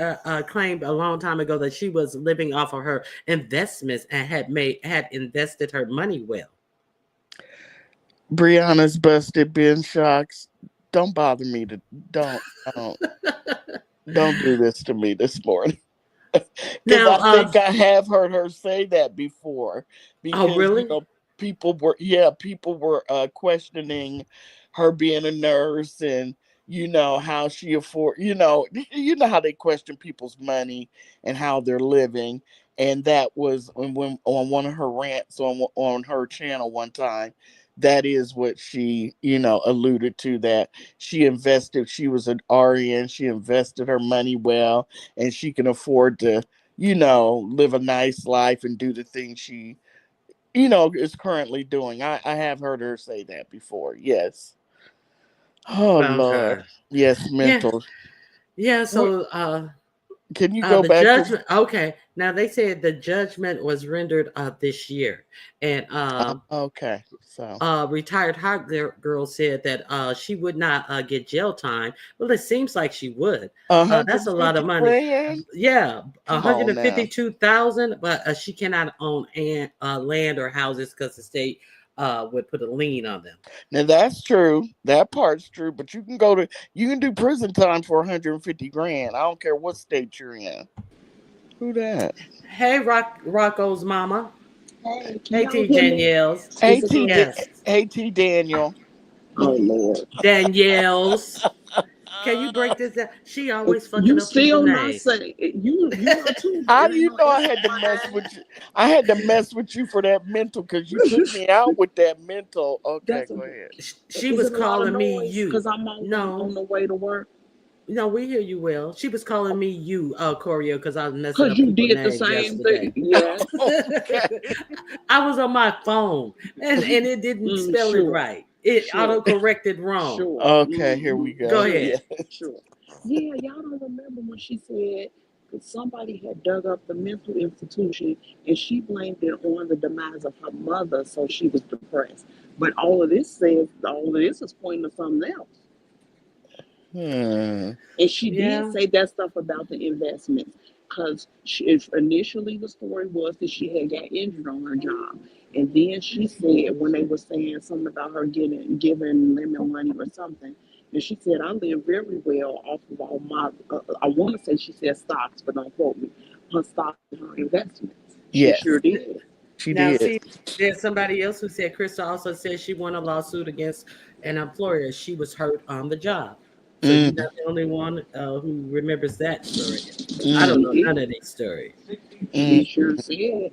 claimed a long time ago that she was living off of her investments and had invested her money well. Brianna's busted Ben Shocks. Don't bother me to don't don't don't do this to me this morning. Because Now, I think I have heard her say that before. oh Because really? people were questioning her being a nurse and how she afford how they question people's money and how they're living. And that was when on one of her rants on her channel one time. That is what she alluded to, that she was an RN, she invested her money well, and she can afford to live a nice life and do the things she, is currently doing. I have heard her say that before. Yes. Oh, Lord. Okay. Yes, Yeah. mental. Yeah. What, So, can you go the back to? judgment. Okay. Now they said the judgment was rendered this year, and Okay. So, retired hot girl said that she would not get jail time. Well, it seems like she would. That's a lot of 150 money. grand? Yeah, one Come hundred on and now. fifty-two thousand. But she cannot own land or houses because the state would put a lien on them. Now, that's true. That part's true. But you can do prison time for 150 grand. I don't care what state you're in. Who that? Hey, Rocco's mama. Hey, can Hey, y'all T hear me? Danielle's. Is it going? Yes, AT Daniel. Oh Lord, Danielle's. Can you break this down? She always fucking you up people's still not names. saying you are too. How do You you know, know I it's had to mess with you? I had to mess with you for that mental because you took me out with that mental. Okay, that's a. go ahead. She Is was it a lot of calling me noise? you. Cause I'm on No, the way to work. no, we hear you well. She was calling me you, Choreo, because I was messing Cause up you people's did the names same thing. yesterday. Yes. Okay. I was on my phone and it didn't spell it Sure. right. It Sure. auto corrected wrong. Sure. Okay, here we Go go. ahead. Yeah. Sure. Yeah, y'all don't remember when she said that somebody had dug up the mental institution and she blamed it on the demise of her mother, so she was depressed. But all of this is pointing to something else. Hmm. And she did Yeah. say that stuff about the investments because initially the story was that she had got injured on her job. And then she said when they were saying something about her giving Lemon money or something, and she said, I live very well off of all my, I want to say she said stocks, but don't quote me, her stocks and her investments. She sure Yes, did. she Now, did. see, there's somebody else who said Krista also said she won a lawsuit against an employer. She was hurt on the job. So you're Mm, not the only one who remembers that story. I don't mm, know She none did. of these stories. She mm. sure said.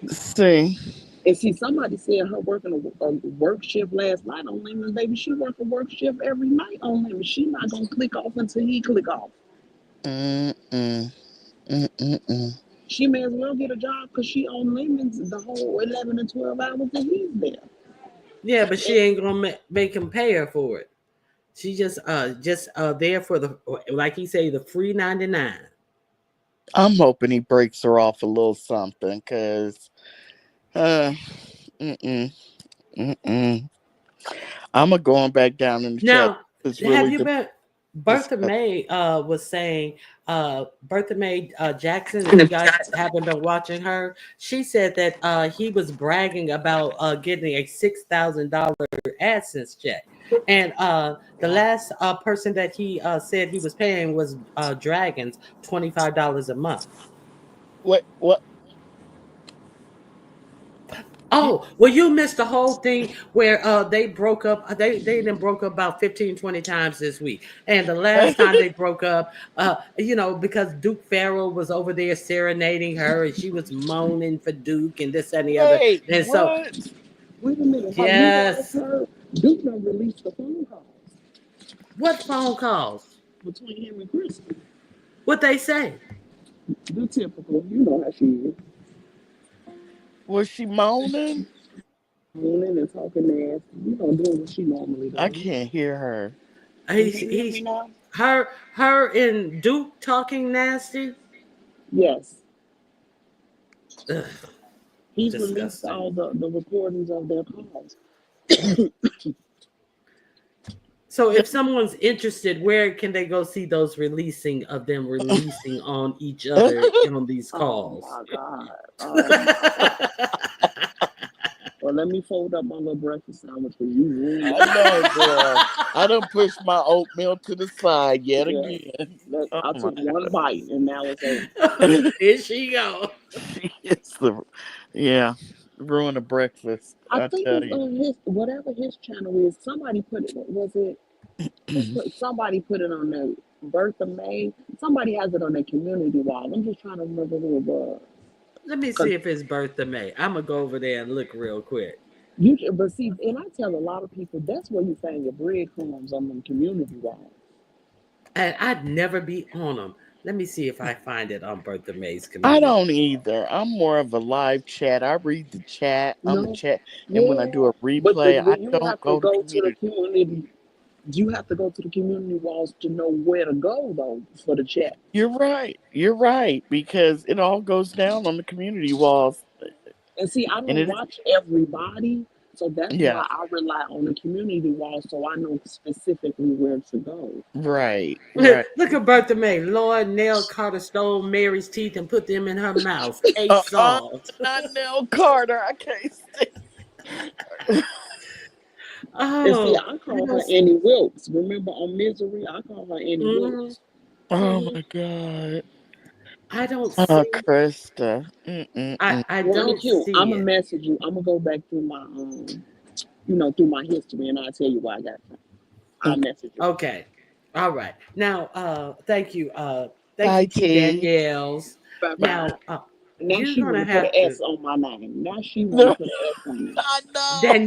See, And see, somebody said her working a work shift last night on Lemon. Baby, she work a work shift every night on Lemon. She not gonna click off until he click off. mm, mm, mm, mm, mm. She may as well get a job because she on Lemons the whole 11 and 12 hours that he's there. Yeah, but she And ain't gonna make him pay her for it. She just there for the, like he say, the free 99. I'm hoping he breaks her off a little something, cause uh, mm-mm, mm-mm. I'm going back down in the chat. Now, It's have really you been? Bertha disgusting. May was saying, Bertha May Jackson, if you guys haven't been watching her, she said that he was bragging about getting a $6,000 AdSense check. And the last person that he said he was paying was Dragons, $25 a month. What? You, Oh, well, you missed the whole thing where they broke up. They then broke up about 15, 20 times this week. And the last time they broke up, because Duke Farrell was over there serenading her and she was moaning for Duke and this and the other. wait, And so, what? Wait a minute, have you guys yes. heard? Duke done released the phone calls What phone calls? between him and Christa. What they say? The typical, you know how she is. Was she moaning? Moaning and talking nasty. You know, doing what she normally I does. can't hear her. Can He's, you hear me he's now? her and Duke talking nasty. Yes. Ugh, He's released disgusting. all the recordings of their calls. So if someone's interested, where can they go see those releasing of them releasing on each other on these Oh calls? my God. Oh my God. Well, let me fold up my little breakfast sandwich because you ruined I know, it. girl. I done pushed my oatmeal to the side yet Yeah. again. I Oh my took one bite and now it's over. god. Here she go. She is the yeah. Ruin a breakfast, I I think tell it's you. on his whatever his channel is. Somebody put it. Was it? Somebody put it on their Bertha May. Somebody has it on their community wall. I'm just trying to remember who it was. Let me Cause see if it's Bertha May. I'm gonna go over there and look real quick. but see, and I tell a lot of people that's where you find your breadcrumbs on them community walls. And I'd never be on them. Let me see if I find it on Bertha May's I community. don't either. I'm more of a live chat. I read the chat. I'm a No, chat. And when I do yeah, a but replay, I when you don't have to go to go to the community. community, you have to go to the community walls to know where to go though for the chat. You're right. You're right. Because it all goes down on the community walls. And see, I And don't it watch everybody, so that's yeah. why I rely on the community wall so I know specifically where to go. Right. Right. Look at Bertha May. Lord Nell Carter stole Mary's teeth and put them in her mouth. Case solved. Not Nell Carter. I can't stand. And see, Oh, I call her Annie Wilkes. Remember on Misery, I call her Annie mhm, Wilkes. Oh mhm. my god. I don't Oh, see. Krista. I Ronnie don't Q, see I'ma it. message you. I'ma go back through my through my history and I'll tell you where I got it from. I'll Okay. message you. Okay. All right. Now, thank Bye, you, T. T. Danielles. Bye bye. Now, Now you're she gonna wanna put an have to S on my name. Now she wanna No, put an S on me. I know.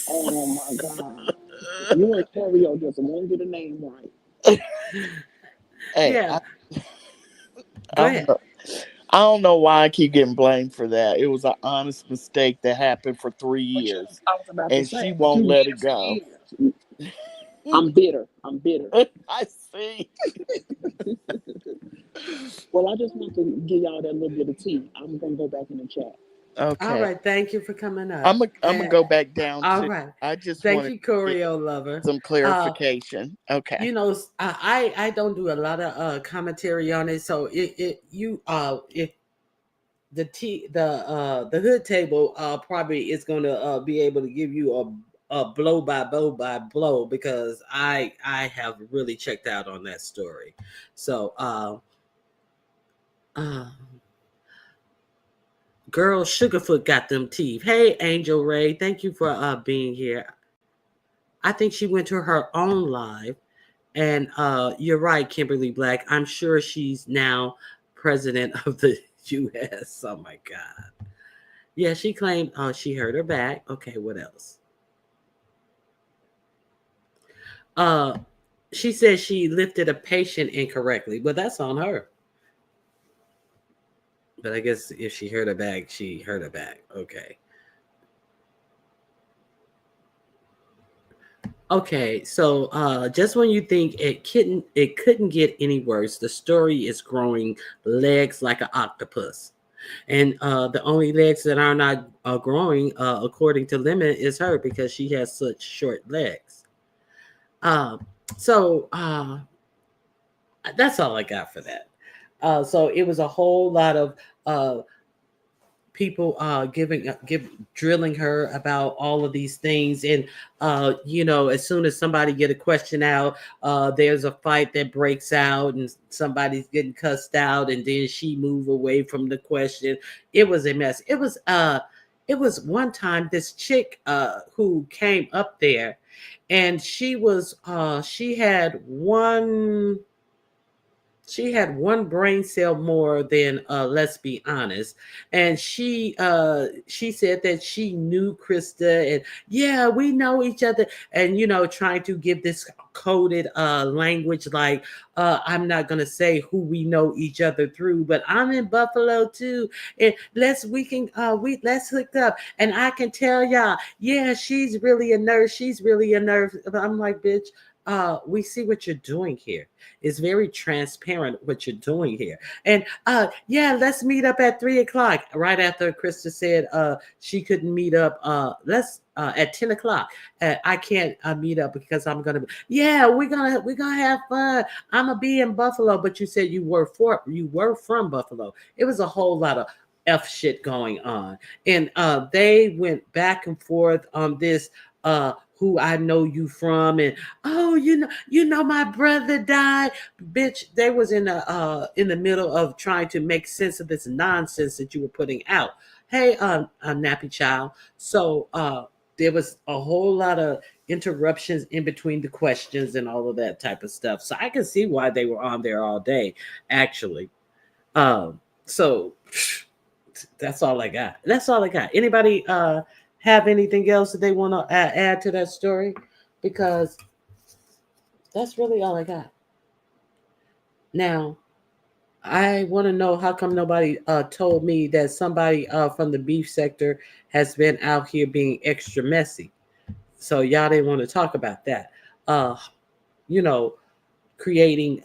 Oh my Danielles. God. You and Choreo just won't get a name right. Hey, Yeah. Go I'm. ahead. I don't know why I keep getting blamed for that. It was an honest mistake that happened for three But you, years, I was about to and say, she but won't you did let it it for go. years. I'm bitter. I'm bitter. I see. Well, I just want to give y'all that little bit of tea. I'm gonna go back in the chat. All Okay, right. Thank you for coming up. I'm gonna And go back down all to. right. I just Thank wanted you, to get Choreo Lover. some clarification. Okay. I don't do a lot of commentary on it. So it you if the hood table probably is going to be able to give you a blow by blow because I have really checked out on that story. So uh girl Sugarfoot got them teeth. Hey Angel Ray, thank you for being here. I think she went to her own live. And you're right, Kimberly Black. I'm sure she's now president of the US. Oh my God. Yeah, she claimed she hurt her back. Okay, what else? Uh she said she lifted a patient incorrectly. Well, that's on her. But I guess if she hurt her back, she hurt her back. Okay. Okay, so just when you think it couldn't get any worse, the story is growing legs like an octopus. And the only legs that are not growing, according to Lemon, is her because she has such short legs. Uh, so that's all I got for that. So it was a whole lot of uh, people drilling her about all of these things, and as soon as somebody get a question out, there's a fight that breaks out and somebody's getting cussed out, and then she move away from the question. It was a mess. It was one time this chick who came up there, and she had one brain cell more than, let's be honest. And she said that she knew Krista, and yeah, we know each other, and trying to give this coded language, like, I'm not gonna say who we know each other through, but I'm in Buffalo too, and let's hook up, and I can tell y'all, yeah, she's really a nurse, she's really a nurse. I'm like, bitch, we see what you're doing here. It's very transparent what you're doing here. And yeah, let's meet up at 3 o'clock. Right after Krista said she couldn't meet up, let's at 10 o'clock. I can't meet up because I'm gonna be, yeah, we're gonna have fun. I'm gonna be in Buffalo, but you said you were from Buffalo. It was a whole lot of F shit going on. And they went back and forth on this, who I know you from, and oh, my brother died. Bitch, they was in the middle of trying to make sense of this nonsense that you were putting out. Hey, nappy child. So there was a whole lot of interruptions in between the questions and all of that type of stuff. So I can see why they were on there all day, actually. So that's all I got. That's all I got. Anybody have anything else that they want to add to that story? Because that's really all I got. Now, I want to know how come nobody told me that somebody from the beef sector has been out here being extra messy. So y'all didn't want to talk about that. Uh, you know, creating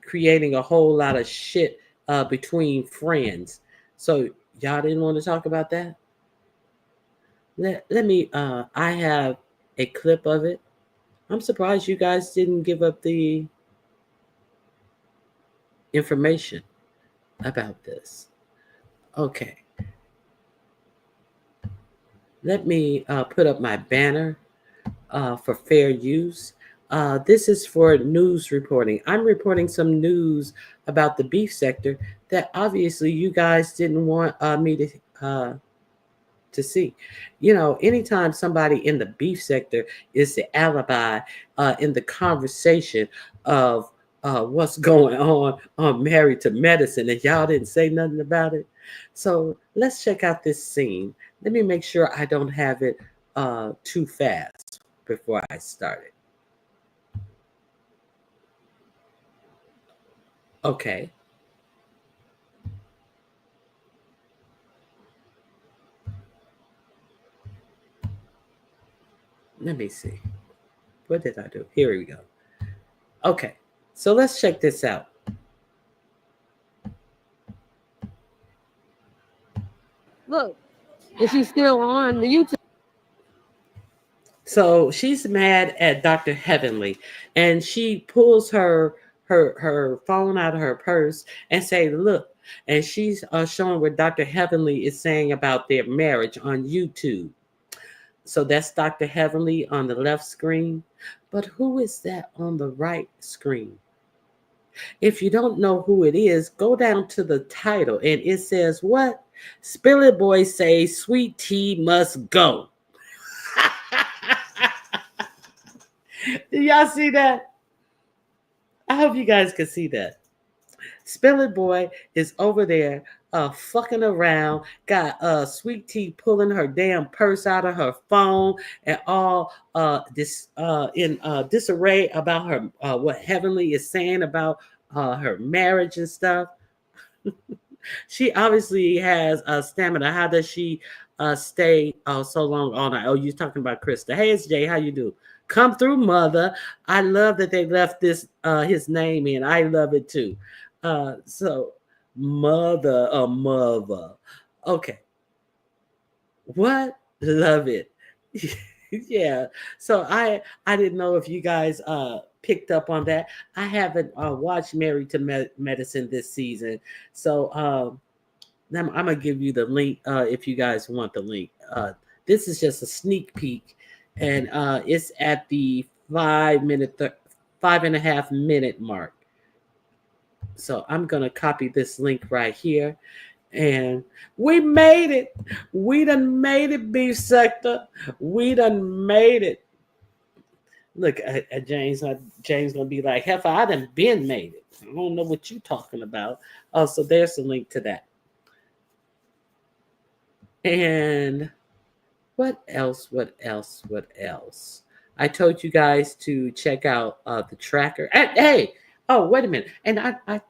creating a whole lot of shit between friends. So y'all didn't want to talk about that. Let me. I have a clip of it. I'm surprised you guys didn't give up the information about this. Okay, let me put up my banner for fair use. This is for news reporting. I'm reporting some news about the beef sector that obviously you guys didn't want me to see. Anytime somebody in the beef sector is the alibi in the conversation of what's going on Married to Medicine, and y'all didn't say nothing about it. So let's check out this scene. Let me make sure I don't have it too fast before I start it. Okay. Let me see. What did I do? Here we go. Okay. So let's check this out. Look, is she still on the YouTube? So she's mad at Dr. Heavenly, and she pulls her phone out of her purse and say, "Look," and she's showing what Dr. Heavenly is saying about their marriage on YouTube. So that's Dr. Heavenly on the left screen. But who is that on the right screen? If you don't know who it is, go down to the title, and it says what? Spill It Boy say Sweet Tea must go. Did y'all see that? I hope you guys can see that. Spill It Boy is over there fucking around, got Sweet Tea pulling her damn purse out of her phone, and all this in disarray about her what Heavenly is saying about her marriage and stuff. She obviously has stamina. How does she stay so long all night. Oh, you're talking about Christa. Hey, it's Jay. How you do? Come through, mother. I love that they left this his name in. I love it too. So mother, a mother. Okay. What? Love it. Yeah. So I didn't know if you guys picked up on that. I haven't watched Married to Medicine this season. So I'm gonna give you the link if you guys want the link. This is just a sneak peek, and it's at the 5.5 minute mark. So I'm gonna copy this link right here, and we made it. We done made it, beef sector. We done made it. Look at James. James gonna be like, "Heifer, I done been made it. I don't know what you talking about." Oh, so there's the link to that. And what else? What else? What else? I told you guys to check out the tracker. And, hey, oh wait a minute. And I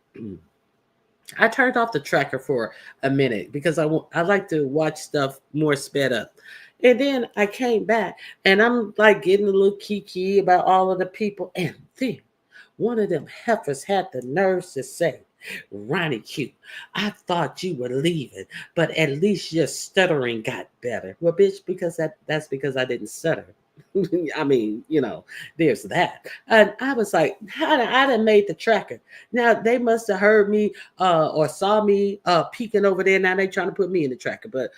turned off the tracker for a minute because I like to watch stuff more sped up. And then I came back and I'm like getting a little kiki about all of the people. And then one of them heifers had the nerves to say, Ronnie Q, I thought you were leaving, but at least your stuttering got better. Well, bitch, because that's because I didn't stutter. I mean, there's that. And I was like, I done made the tracker. Now they must have heard me or saw me peeking over there. Now they trying to put me in the tracker, but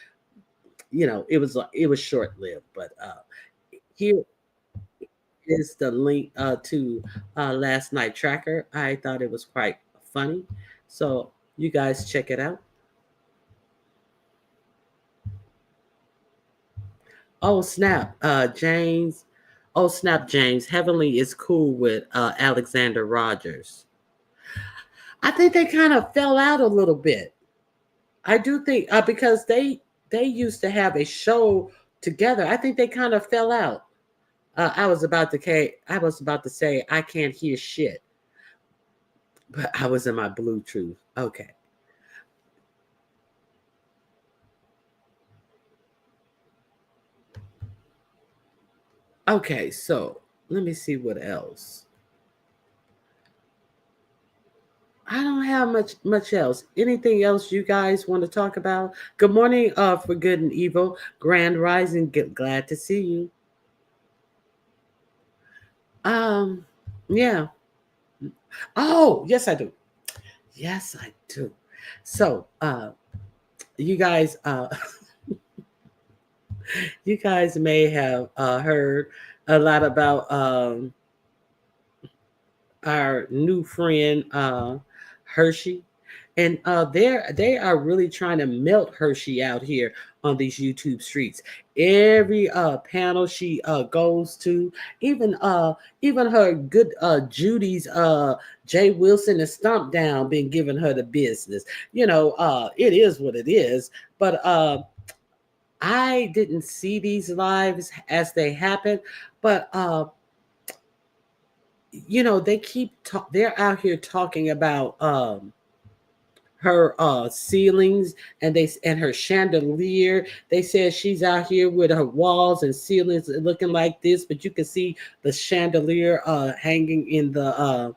it was short lived. But here is the link to last night tracker. I thought it was quite funny, so you guys check it out. Oh snap, James. Oh snap, James. Heavenly is cool with Alexander Rogers. I think they kind of fell out a little bit. I do think because they used to have a show together. I think they kind of fell out. I was about to say I can't hear shit, but I was in my Bluetooth. Okay. Okay, so let me see what else. I don't have much else. Anything else you guys want to talk about? Good morning, for good and evil. Grand Rising. Glad to see you. Yeah. Oh, yes, I do. Yes, I do. So, you guys, you guys may have heard a lot about our new friend Hershey, and they are really trying to melt Hershey out here on these YouTube streets. Every panel she goes to, even her good Judy's Jay Wilson and Stomp Down been giving her the business. It is what it is. But I didn't see these lives as they happened, but they're out here talking about her ceilings and her chandelier. They said she's out here with her walls and ceilings looking like this, but you can see the chandelier hanging in the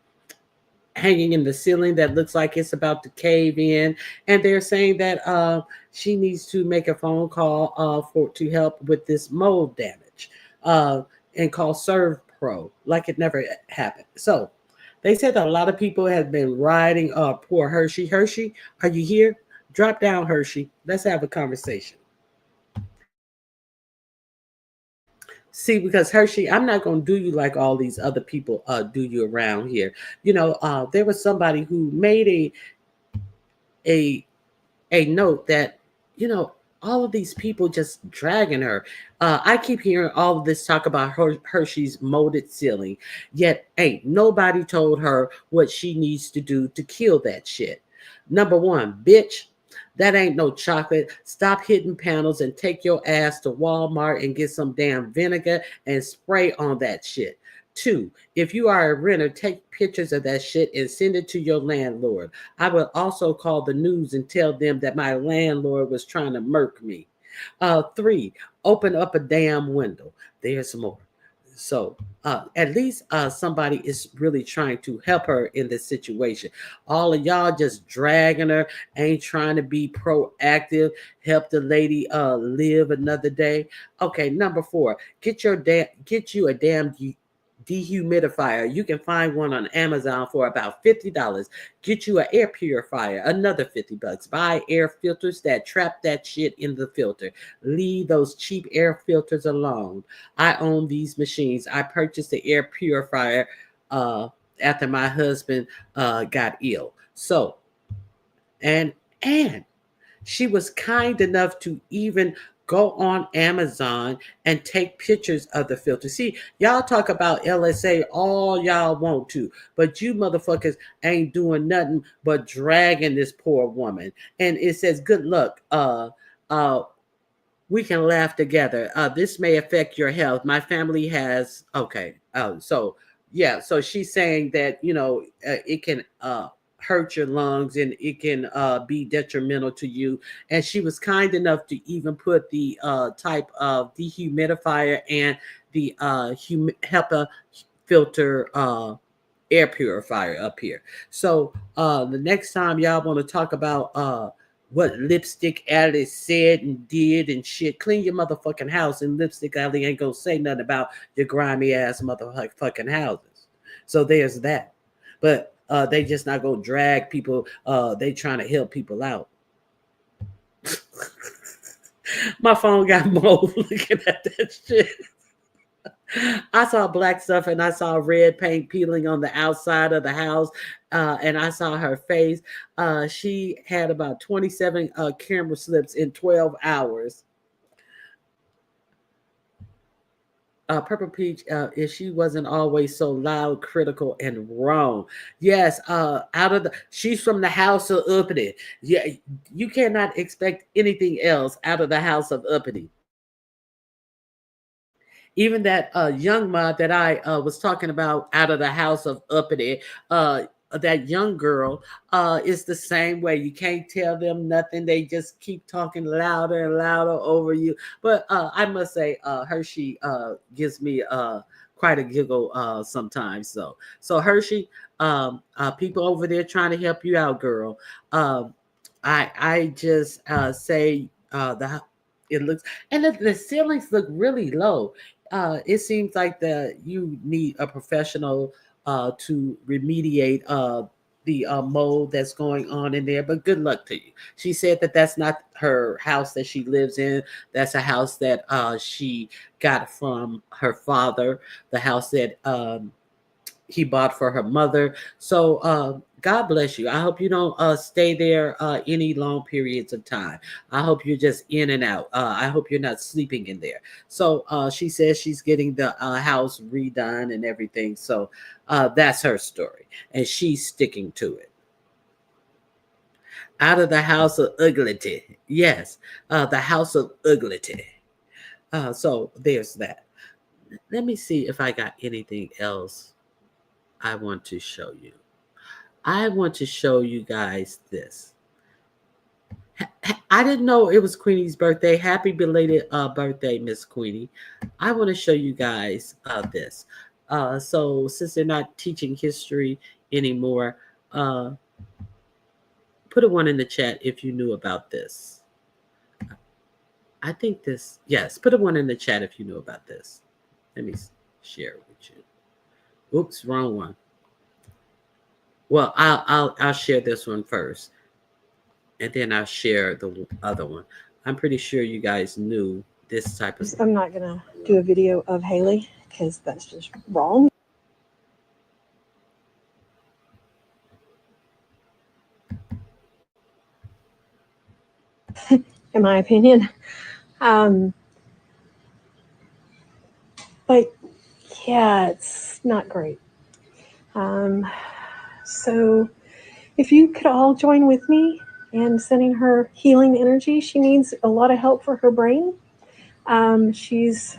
ceiling that looks like it's about to cave in. And they're saying that she needs to make a phone call to help with this mold damage and call Serve Pro like it never happened. So they said that a lot of people have been riding poor Hershey. Hershey, are you here? Drop down, Hershey. Let's have a conversation. See, because Hershey, I'm not going to do you like all these other people do you around here. There was somebody who made a note that, all of these people just dragging her. I keep hearing all of this talk about Hershey's molded ceiling, yet ain't nobody told her what she needs to do to kill that shit. Number one, bitch, that ain't no chocolate. Stop hitting panels and take your ass to Walmart and get some damn vinegar and spray on that shit. Two, if you are a renter, take pictures of that shit and send it to your landlord. I will also call the news and tell them that my landlord was trying to murk me. Three, open up a damn window. There's more. So at least somebody is really trying to help her in this situation. All of y'all just dragging her, ain't trying to be proactive, help the lady live another day. Okay, number four, get you a damn dehumidifier. You can find one on Amazon for about $50. Get you an air purifier, another $50. Buy air filters that trap that shit in the filter. Leave those cheap air filters alone. I own these machines. I purchased the air purifier uh, after my husband got ill. So, and and she was kind enough to even go on Amazon and take pictures of the filter. See, y'all talk about LSA all y'all want to, but you motherfuckers ain't doing nothing but dragging this poor woman. And it says, good luck. Uh, we can laugh together. This may affect your health. My family has, okay. So yeah, so she's saying that, it can hurt your lungs and it can be detrimental to you. And she was kind enough to even put the type of dehumidifier and the HEPA filter air purifier up here. So the next time y'all want to talk about what Lipstick Alley said and did and shit, clean your motherfucking house, and Lipstick Alley ain't gonna say nothing about your grimy ass motherfucking houses. So there's that. But they just not gonna drag people. They trying to help people out. My phone got mold looking at that shit. I saw black stuff and I saw red paint peeling on the outside of the house, and I saw her face. She had about 27 camera slips in 12 hours. Purple Peach, if she wasn't always so loud, critical, and wrong. Yes, she's from the house of uppity. Yeah, you cannot expect anything else out of the house of uppity. Even that young mod that I was talking about out of the house of uppity, that young girl is the same way. You can't tell them nothing. They just keep talking louder and louder over you. But I must say, Hershey gives me quite a giggle sometimes. So Hershey, people over there trying to help you out, girl. I just say it looks, and the ceilings look really low. It seems like you need a professional to remediate the mold that's going on in there. But good luck to you. She said that that's not her house that she lives in. That's a house that she got from her father. The house that he bought for her mother. So God bless you. I hope you don't stay there any long periods of time. I hope you're just in and out. I hope you're not sleeping in there. So she says she's getting the house redone and everything. So that's her story, and she's sticking to it. Out of the house of uglity. Yes, the house of uglity. So there's that. Let me see if I got anything else I want to show you. I want to show you guys this. I didn't know it was Queenie's birthday. Happy belated birthday, Miss Queenie. I want to show you guys this. So since they're not teaching history anymore, put a one in the chat if you knew about this. I think this, yes, put a one in the chat if you knew about this. Let me share it with you. Oops, wrong one. Well, I'll share this one first, and then I'll share the other one. I'm pretty sure you guys knew this type of. I'm not gonna do a video of Haley because that's just wrong. In my opinion. But yeah, it's not great. So if you could all join with me in sending her healing energy, she needs a lot of help for her brain. She's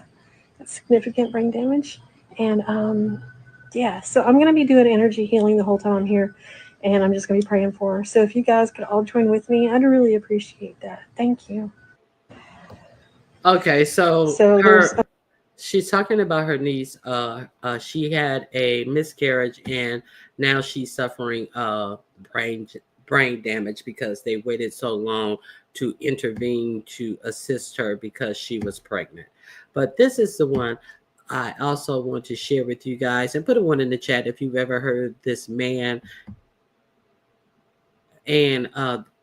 got significant brain damage. And yeah, so I'm going to be doing energy healing the whole time I'm here. And I'm just going to be praying for her. So if you guys could all join with me, I'd really appreciate that. Thank you. Okay, so So there's she's talking about her niece. She had a miscarriage, and now she's suffering brain brain damage because they waited so long to intervene to assist her because she was pregnant. But this is the one I also want to share with you guys, and put a one in the chat if you've ever heard this man and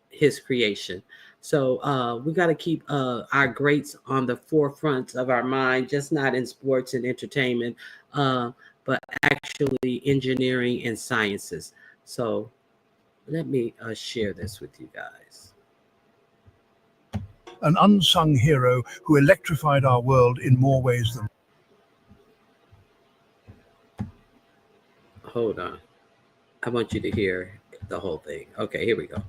his creation. So we got to keep our greats on the forefront of our mind, just not in sports and entertainment, but actually engineering and sciences. So let me share this with you guys. An unsung hero who electrified our world in more ways than. Hold on. I want you to hear the whole thing. Okay, here we go.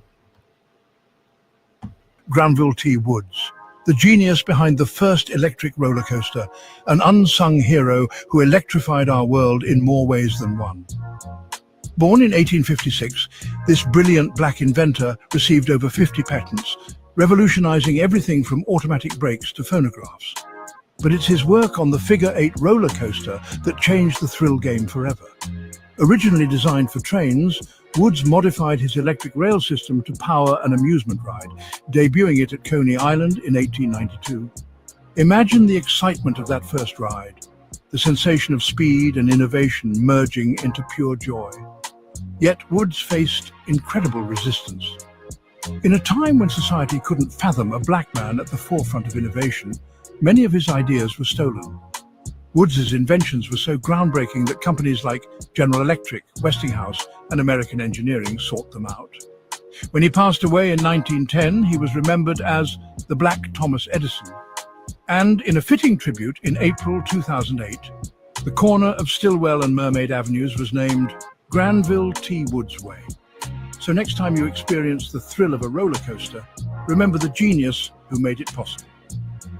Granville T. Woods, the genius behind the first electric roller coaster, an unsung hero who electrified our world in more ways than one. Born in 1856, this brilliant black inventor received over 50 patents, revolutionizing everything from automatic brakes to phonographs. But it's his work on the figure-8 roller coaster that changed the thrill game forever. Originally designed for trains, Woods modified his electric rail system to power an amusement ride, debuting it at Coney Island in 1892. Imagine the excitement of that first ride, the sensation of speed and innovation merging into pure joy. Yet Woods faced incredible resistance. In a time when society couldn't fathom a black man at the forefront of innovation, many of his ideas were stolen. Woods's inventions were so groundbreaking that companies like General Electric, Westinghouse, and American Engineering sought them out. When he passed away in 1910, he was remembered as the Black Thomas Edison. And in a fitting tribute in April 2008, the corner of Stillwell and Mermaid Avenues was named Granville T. Woods Way. So next time you experience the thrill of a roller coaster, remember the genius who made it possible.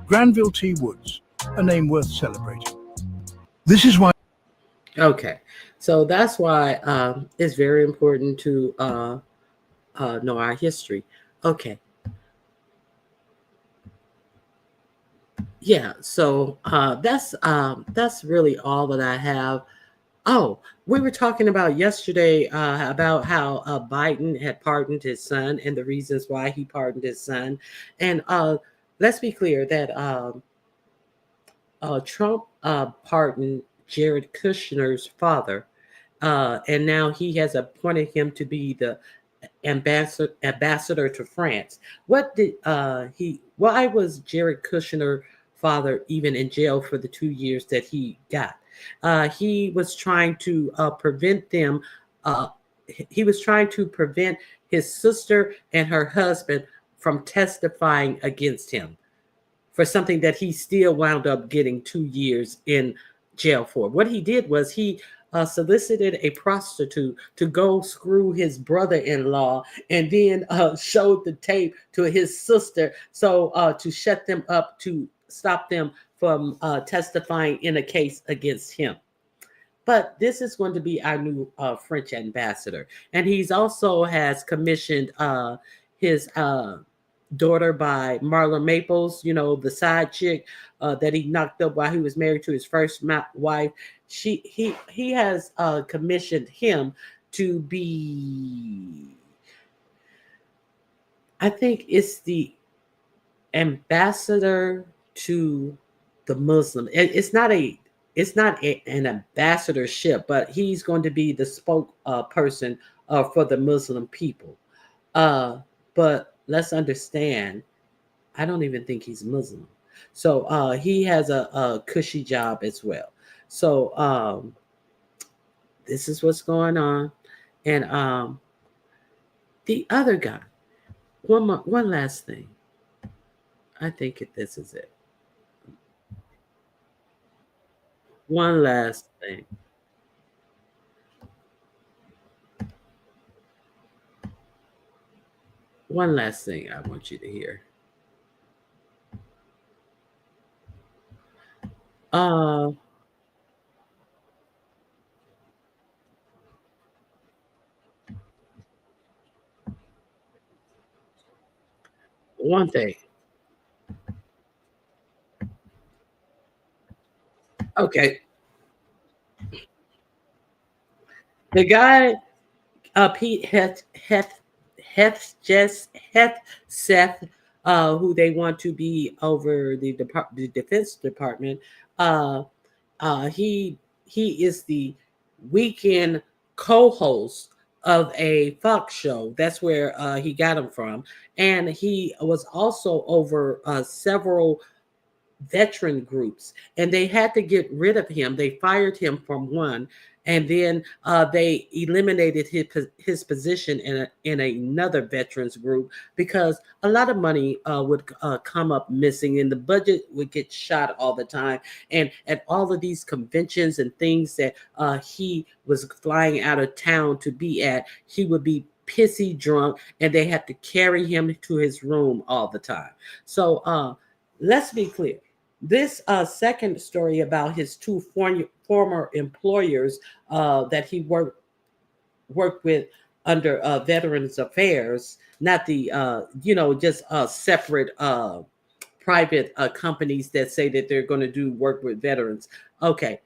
Granville T. Woods, a name worth celebrating. This is why. Okay, so that's why it's very important to know our history. Okay. Yeah, so that's really all that I have. Oh, we were talking about yesterday about how Biden had pardoned his son and the reasons why he pardoned his son. And let's be clear that Trump pardoned Jared Kushner's father, and now he has appointed him to be the ambassador to France. What did he? Why was Jared Kushner father even in jail for the 2 years that he got? He was trying to prevent them. He was trying to prevent his sister and her husband from testifying against him for something that he still wound up getting 2 years in jail for. What he did was he solicited a prostitute to go screw his brother-in-law and then showed the tape to his sister to shut them up, to stop them from testifying in a case against him. But this is going to be our new French ambassador. And he's also has commissioned his daughter by Marla Maples, the side chick that he knocked up while he was married to his first wife. He has commissioned him to be, I think it's the ambassador to the Muslim. It's not an ambassadorship, but he's going to be the spokesperson for the Muslim people. But let's understand, I don't even think he's Muslim. So he has a cushy job as well. So this is what's going on. And the other guy, one last thing. I think this is it. One last thing. One last thing I want you to hear. One thing. Okay, the guy, Pete Heth Seth, who they want to be over the Defense Department. Uh, he is the weekend co-host of a Fox show. That's where he got him from, and he was also over several veteran groups, and they had to get rid of him. They fired him from one, and then they eliminated his position in another veterans group because a lot of money would come up missing, and the budget would get shot all the time. And at all of these conventions and things that he was flying out of town to be at, he would be pissy drunk, and they had to carry him to his room all the time. So let's be clear. This second story about his two former employers that he worked with under Veterans Affairs, not the just separate private companies that say that they're going to do work with veterans. Okay,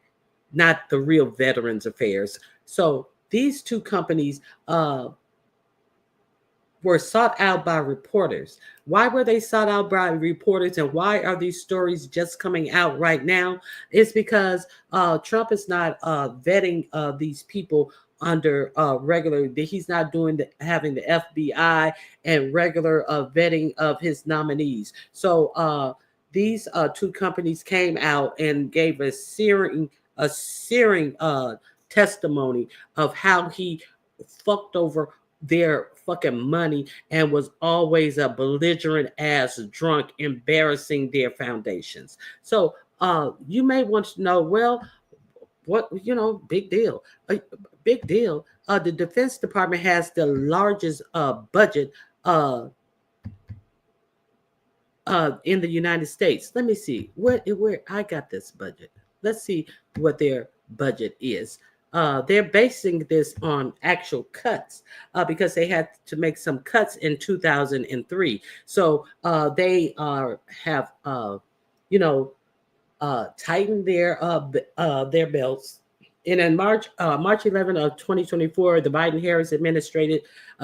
not the real Veterans Affairs. So these two companies were sought out by reporters. Why were they sought out by reporters, and why are these stories just coming out right now? It's because Trump is not vetting these people under regular. He's not doing having the FBI and regular vetting of his nominees. So these two companies came out and gave a searing testimony of how he fucked over their fucking money and was always a belligerent ass drunk, embarrassing their foundations. So you may want to know, well, what, big deal. Big deal. The Defense Department has the largest budget in the United States. Let me see where I got this budget. Let's see what their budget is. They're basing this on actual cuts because they had to make some cuts in 2003. So they have tightened their belts. And in March 11 of 2024, the Biden-Harris administration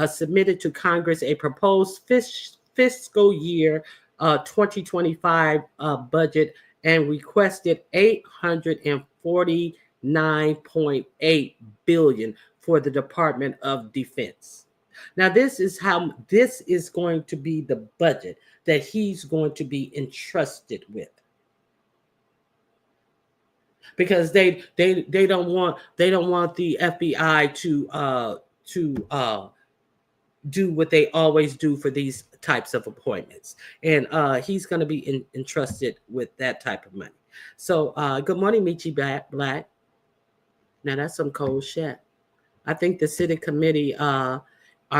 submitted to Congress a proposed fiscal year 2025 budget and requested $849.8 billion for the Department of Defense. Now, this is going to be the budget that he's going to be entrusted with, because they don't want the FBI to do what they always do for these types of appointments, and he's going to be entrusted with that type of money. So good morning, Michi Black. Now that's some cold shit. I think the Senate committee are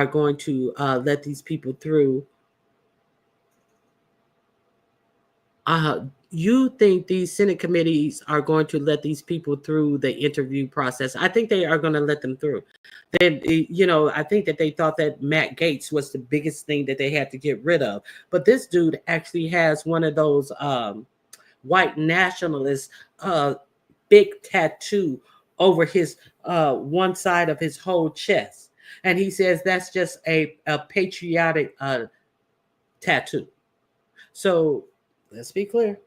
going to let these people through. You think these Senate committees are going to let these people through the interview process? I think they are going to let them through. Then, I think that they thought that Matt Gaetz was the biggest thing that they had to get rid of. But this dude actually has one of those white nationalist big tattoo over his one side of his whole chest. And he says that's just a patriotic tattoo. So let's be clear.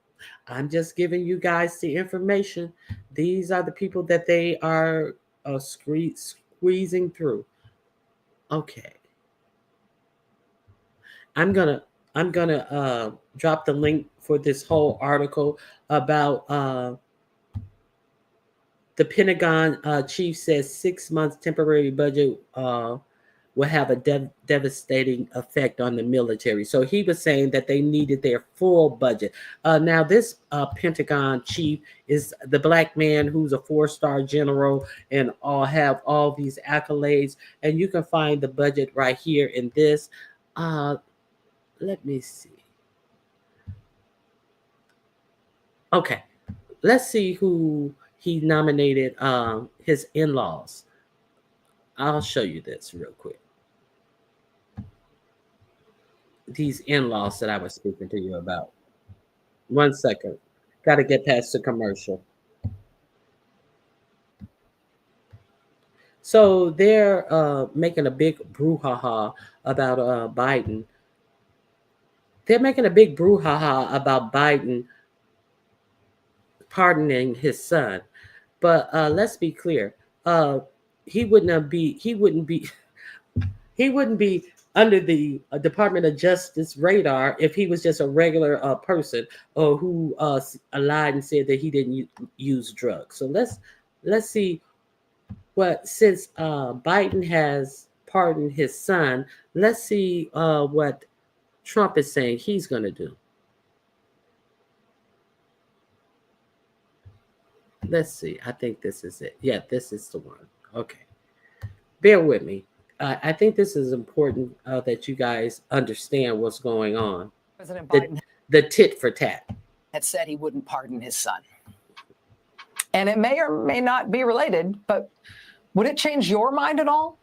I'm just giving you guys the information. These are the people that they are squeezing through. Okay. I'm gonna drop the link for this whole article about the Pentagon chief says 6 months temporary budget will have a devastating effect on the military. So he was saying that they needed their full budget. Now, this Pentagon chief is the black man who's a 4-star general and have all these accolades. And you can find the budget right here in this. Let me see. Okay, let's see who he nominated his in-laws. I'll show you this real quick. These in-laws that I was speaking to you about. 1 second. Got to get past the commercial. So they're making a big brouhaha about Biden. They're making a big brouhaha about Biden pardoning his son. But let's be clear. Uh, he wouldn't be under the Department of Justice radar if he was just a regular person or who lied and said that he didn't use drugs. So let's see what, since Biden has pardoned his son, let's see what Trump is saying he's going to do. Let's see. I think this is it. Yeah, this is the one. Okay. Bear with me. I think this is important that you guys understand what's going on. President Biden The tit for tat. had said he wouldn't pardon his son. And it may or may not be related, but would it change your mind at all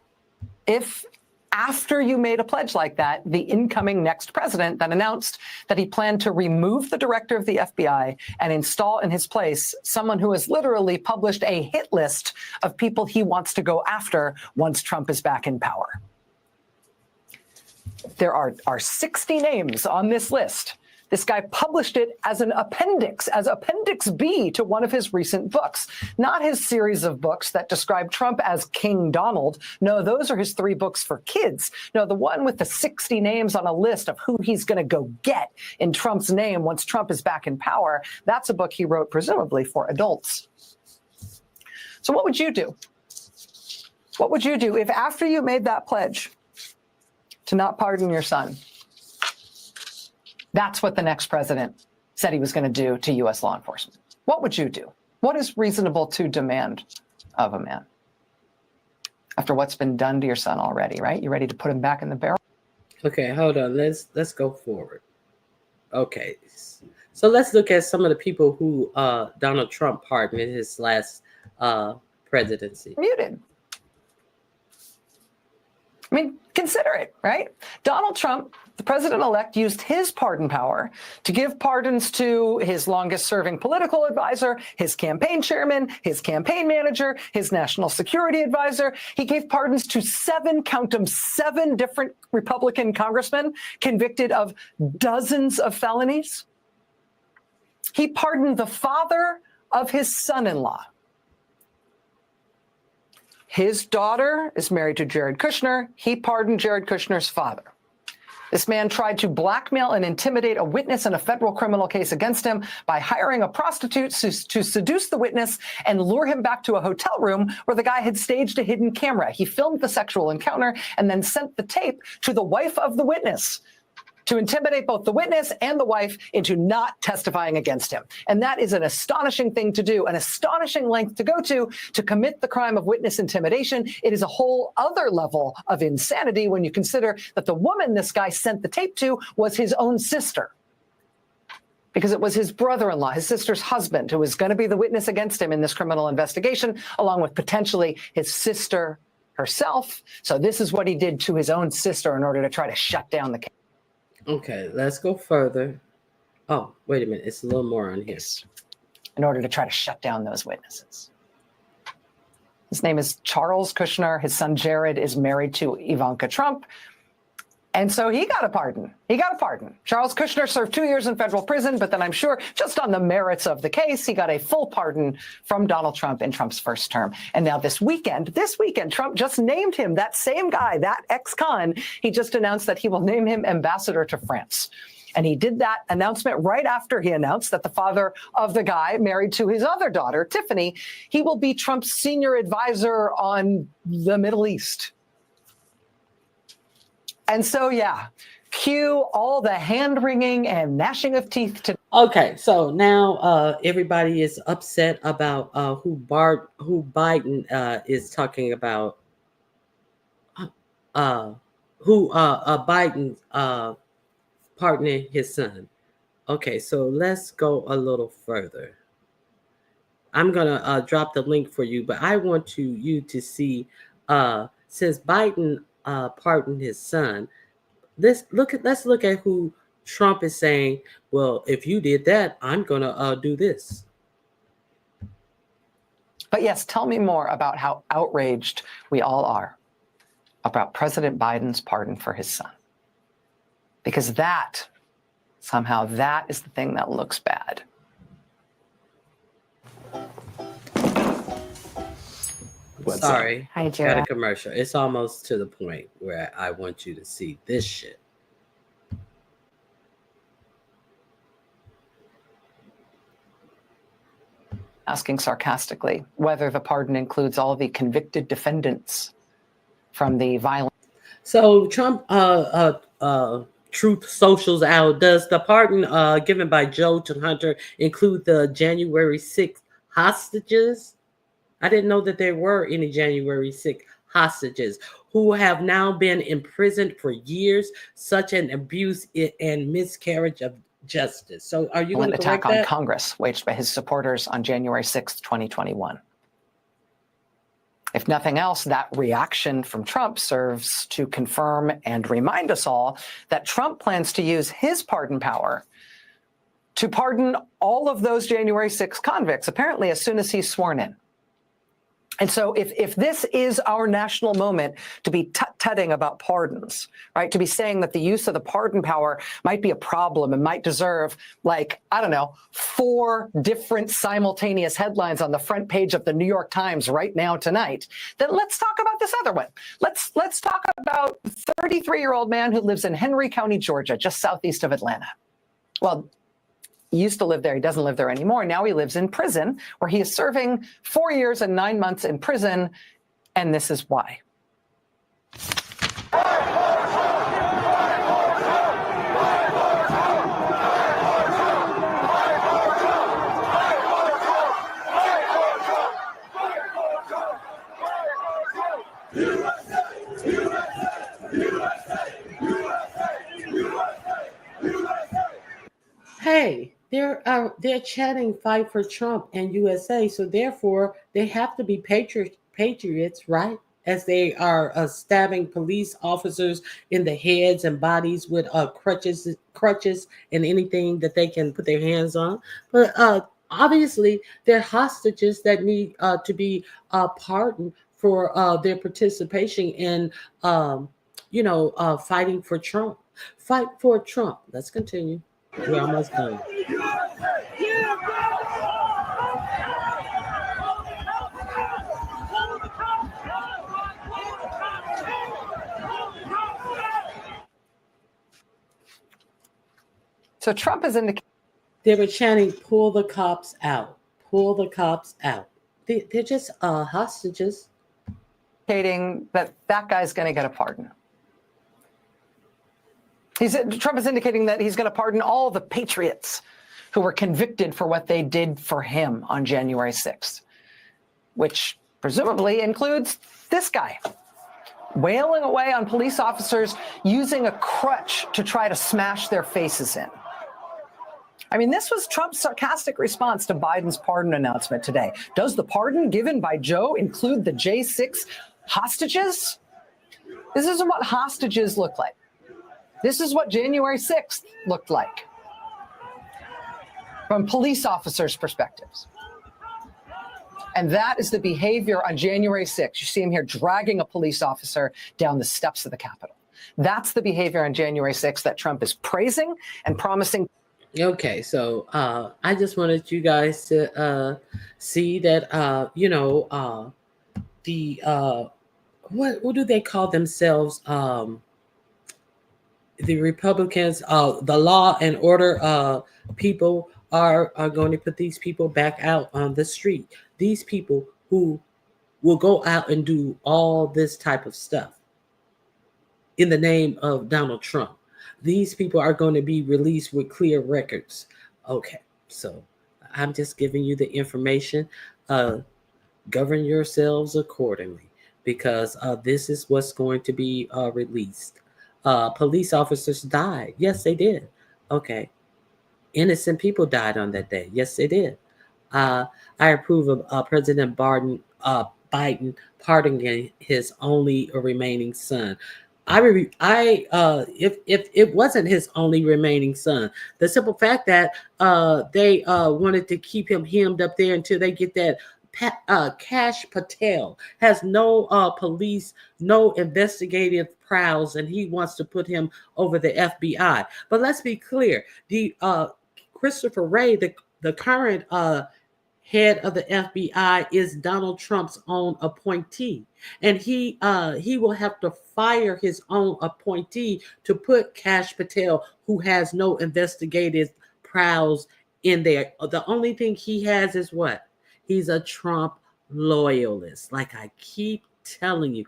if, after you made a pledge like that, the incoming next president then announced that he planned to remove the director of the FBI and install in his place someone who has literally published a hit list of people he wants to go after once Trump is back in power? There are 60 names on this list. This guy published it as an appendix, as Appendix B to one of his recent books. Not his series of books that describe Trump as King Donald. No, those are his 3 books for kids. No, the one with the 60 names on a list of who he's going to go get in Trump's name once Trump is back in power, that's a book he wrote presumably for adults. So what would you do? What would you do if, after you made that pledge to not pardon your son, that's what the next president said he was going to do to U.S. law enforcement? What would you do? What is reasonable to demand of a man after what's been done to your son already, right? You ready to put him back in the barrel? Okay, hold on. Let's go forward. Okay. So let's look at some of the people who Donald Trump pardoned in his last presidency. Muted. I mean, consider it, right? Donald Trump, the president-elect, used his pardon power to give pardons to his longest-serving political advisor, his campaign chairman, his campaign manager, his national security advisor. He gave pardons to 7 different Republican congressmen convicted of dozens of felonies. He pardoned the father of his son-in-law. His daughter is married to Jared Kushner. He pardoned Jared Kushner's father. This man tried to blackmail and intimidate a witness in a federal criminal case against him by hiring a prostitute to seduce the witness and lure him back to a hotel room where the guy had staged a hidden camera. He filmed the sexual encounter and then sent the tape to the wife of the witness to intimidate both the witness and the wife into not testifying against him. And that is an astonishing thing to do, an astonishing length to go to commit the crime of witness intimidation. It is a whole other level of insanity when you consider that the woman this guy sent the tape to was his own sister, because it was his brother-in-law, his sister's husband, who was going to be the witness against him in this criminal investigation, along with potentially his sister herself. So this is what he did to his own sister in order to try to shut down the case. Okay, let's go further. Oh, wait a minute. It's a little more on here. In order to try to shut down those witnesses. His name is Charles Kushner. His son Jared is married to Ivanka Trump. And so he got a pardon. He got a pardon. Charles Kushner served 2 years in federal prison, but then I'm sure just on the merits of the case, he got a full pardon from Donald Trump in Trump's first term. And now this weekend, Trump just named him, that same guy, that ex-con, he just announced that he will name him ambassador to France. And he did that announcement right after he announced that the father of the guy married to his other daughter, Tiffany, he will be Trump's senior advisor on the Middle East. And so, yeah, cue all the hand-wringing and gnashing of teeth to... Okay, so now everybody is upset about who Biden is talking about, Biden pardoning his son. Okay, so let's go a little further. I'm going to drop the link for you, but I want you to see, since Biden pardoned his son, let's look at who Trump is saying, well, if you did that, I'm gonna do this. But yes, tell me more about how outraged we all are about President Biden's pardon for his son. Because that, somehow, that is the thing that looks bad. Sorry. Hi, Got Jared. a commercial. It's almost to the point where I want you to see this shit. Asking sarcastically whether the pardon includes all the convicted defendants from the violent. So Trump Truth Socials out. Does the pardon given by Joe to Hunter include the January 6th hostages? I didn't know that there were any January 6th hostages who have now been imprisoned for years, such an abuse and miscarriage of justice. So are you going to attack correct on that? Congress waged by his supporters on January 6th, 2021. If nothing else, that reaction from Trump serves to confirm and remind us all that Trump plans to use his pardon power to pardon all of those January 6 convicts, apparently as soon as he's sworn in. And so if this is our national moment to be tut-tutting about pardons, right, to be saying that the use of the pardon power might be a problem and might deserve, like, I don't know, 4 different simultaneous headlines on the front page of the New York Times right now tonight, then let's talk about this other one. Let's talk about the 33-year-old man who lives in Henry County, Georgia, just southeast of Atlanta. Well, he used to live there. He doesn't live there anymore. Now he lives in prison, where he is serving 4 years and 9 months in prison. And this is why. Hey, they're chanting "Fight for Trump" and USA, so therefore they have to be patriots, right? As they are stabbing police officers in the heads and bodies with crutches, and anything that they can put their hands on. But obviously, they're hostages that need to be pardoned for their participation in, fighting for Trump. Fight for Trump. Let's continue. We're almost done. So Trump is indicating They were chanting, "Pull the cops out. Pull the cops out." They're just hostages. that guy's going to get a pardon. Trump is indicating that he's going to pardon all the patriots who were convicted for what they did for him on January 6th, which presumably includes this guy, wailing away on police officers using a crutch to try to smash their faces in. I mean, this was Trump's sarcastic response to Biden's pardon announcement today. Does the pardon given by Joe include the J6 hostages? This isn't what hostages look like. This is what January 6th looked like from police officers' perspectives. And that is the behavior on January 6th. You see him here dragging a police officer down the steps of the Capitol. That's the behavior on January 6th that Trump is praising and promising. Okay, so I just wanted you guys to see that, what do they call themselves? The Republicans, the law and order people are going to put these people back out on the street. These people who will go out and do all this type of stuff in the name of Donald Trump. These people are going to be released with clear records. Okay, so I'm just giving you the information. Govern yourselves accordingly, because this is what's going to be released. Police officers died. Yes, they did. Okay. Innocent people died on that day. Yes, they did. I approve of President Biden pardoning his only remaining son. If it wasn't his only remaining son, the simple fact that they wanted to keep him hemmed up there until they get that Cash Patel has no police, no investigative prowess, and he wants to put him over the FBI. But let's be clear: the Christopher Wray, the current head of the FBI, is Donald Trump's own appointee, and he will have to fire his own appointee to put Cash Patel, who has no investigative prowess, in there. The only thing he has is what? He's a Trump loyalist. Like I keep telling you,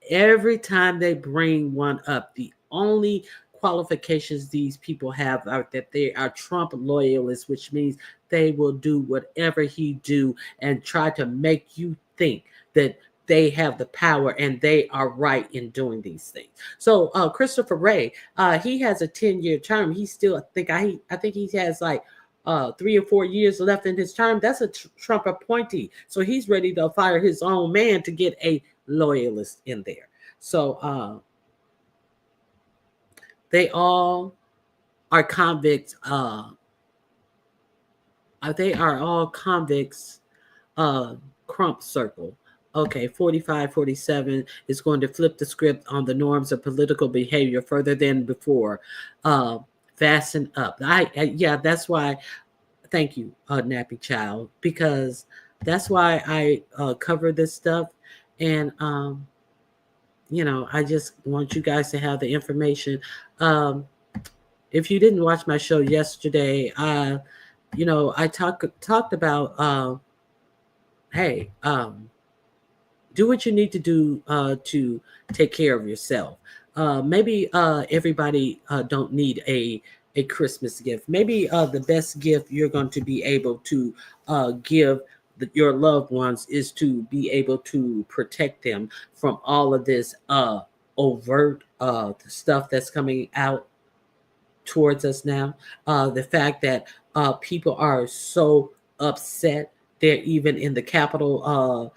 every time they bring one up, the only qualifications these people have are that they are Trump loyalists, which means they will do whatever he do and try to make you think that they have the power and they are right in doing these things. So Christopher Wray, he has a 10-year term. He still, I think he has like 3 or 4 years left in his term. That's a Trump appointee. So he's ready to fire his own man to get a loyalist in there. So they all are convicts. They are all convicts. Crump circle. Okay, 45-47 is going to flip the script on the norms of political behavior further than before. Fasten up. Yeah, that's why. Thank you, Nappy Child, because that's why I cover this stuff, and I just want you guys to have the information. If you didn't watch my show yesterday, I talked about hey, do what you need to do to take care of yourself. Maybe everybody don't need a Christmas gift. Maybe the best gift you're going to be able to give your loved ones is to be able to protect them from all of this overt stuff that's coming out towards us now. The fact that people are so upset, they're even in the Capitol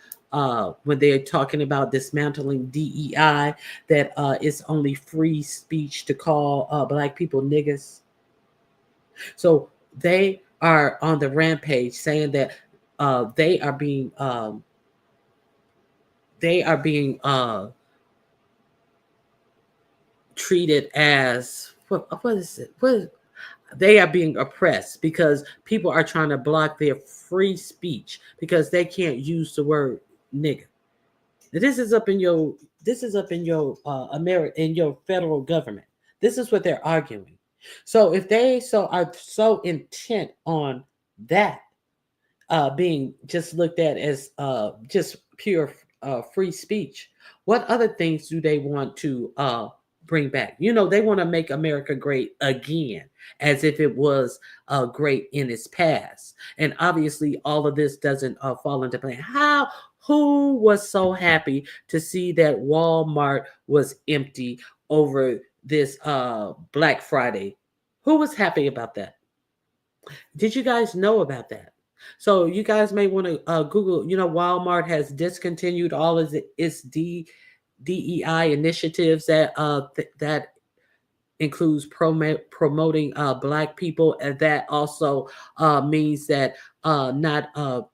when they're talking about dismantling DEI, that it's only free speech to call Black people niggas. So they are on the rampage saying that they are being treated as what is it? They are being oppressed because people are trying to block their free speech because they can't use the word nigga. This is up in your in your federal government. This is what they're arguing. So if they are so intent on that being just looked at as just pure free speech, what other things do they want to bring back? They want to make America great again, as if it was great in its past. And obviously, all of this doesn't fall into play. Who was so happy to see that Walmart was empty over this Black Friday? Who was happy about that? Did you guys know about that? So you guys may want to Google. Walmart has discontinued all of its DEI initiatives that that includes promoting Black people, and that also means that not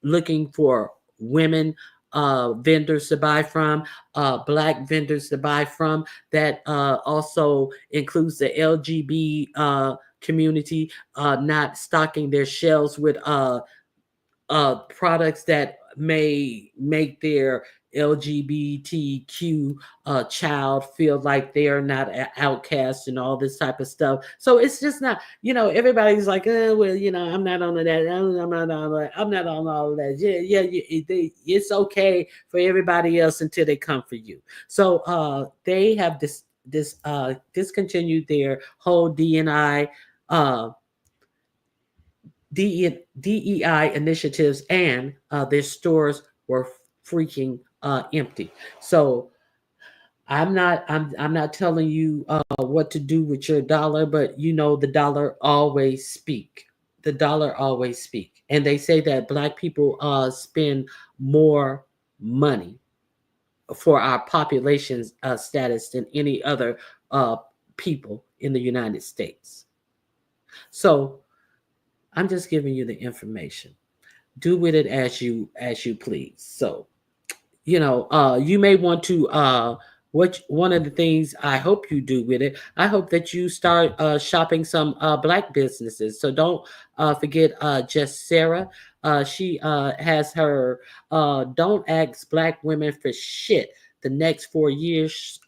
looking for women vendors to buy from, Black vendors to buy from. That also includes the LGBT community, not stocking their shelves with products that may make their LGBTQ child feel like they're not an outcast and all this type of stuff. So it's just not, everybody's like, I'm not on that. I'm not on all of that. It's okay for everybody else until they come for you. So they have discontinued their whole DEI initiatives, and their stores were freaking empty. So I'm not telling you what to do with your dollar, but the dollar always speak. The dollar always speak. And they say that Black people spend more money for our population status than any other people in the United States. So I'm just giving you the information. do with it as you please. So, you may want to one of the things I hope you do with it, I hope that you start shopping some black businesses. So don't forget just Sarah. She has her don't ask black women for shit the next 4 years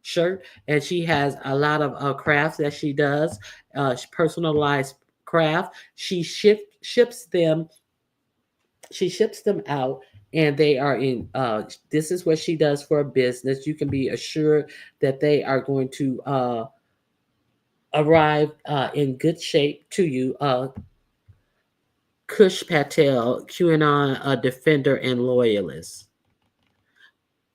shirt, and she has a lot of crafts that she does, personalized craft. Ships them, she ships them out, and they are in this is what she does for a business. You can be assured that they are going to arrive in good shape to you. Kush Patel, QAnon defender and loyalist.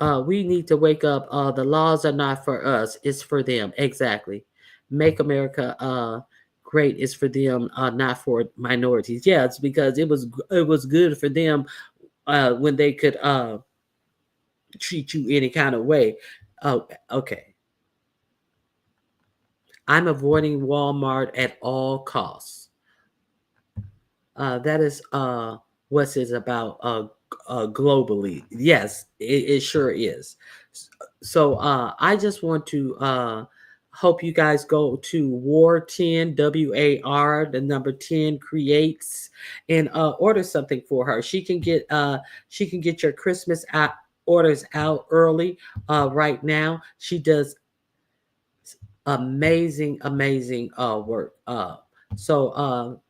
We need to wake up. The laws are not for us, it's for them. Exactly. Make America great is for them, not for minorities. Yeah, it's because it was good for them when they could treat you any kind of way. Oh, okay. I'm avoiding Walmart at all costs. That is what it's about globally. Yes, it sure is. So I just want to hope you guys go to War 10, WAR, the number 10 creates, and order something for her. She can get your Christmas orders out early right now. She does amazing work. So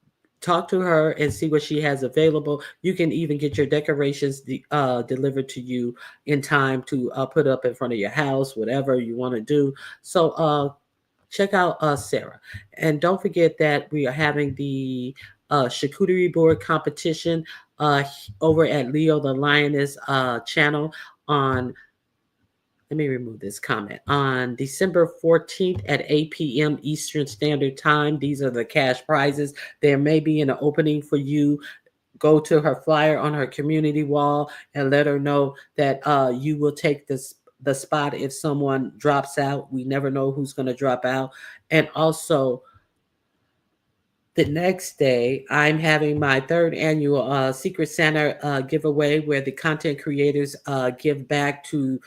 talk to her and see what she has available. You can even get your decorations delivered to you in time to put up in front of your house, whatever you want to do. So check out Sarah. And don't forget that we are having the charcuterie board competition over at Leo the Lioness channel on, let me remove this comment, on December 14th at 8 p.m. Eastern Standard Time. These are the cash prizes. There may be an opening for you. Go to her flyer on her community wall and let her know that you will take the spot if someone drops out. We never know who's going to drop out. And also, the next day, I'm having my third annual Secret Santa giveaway, where the content creators give back to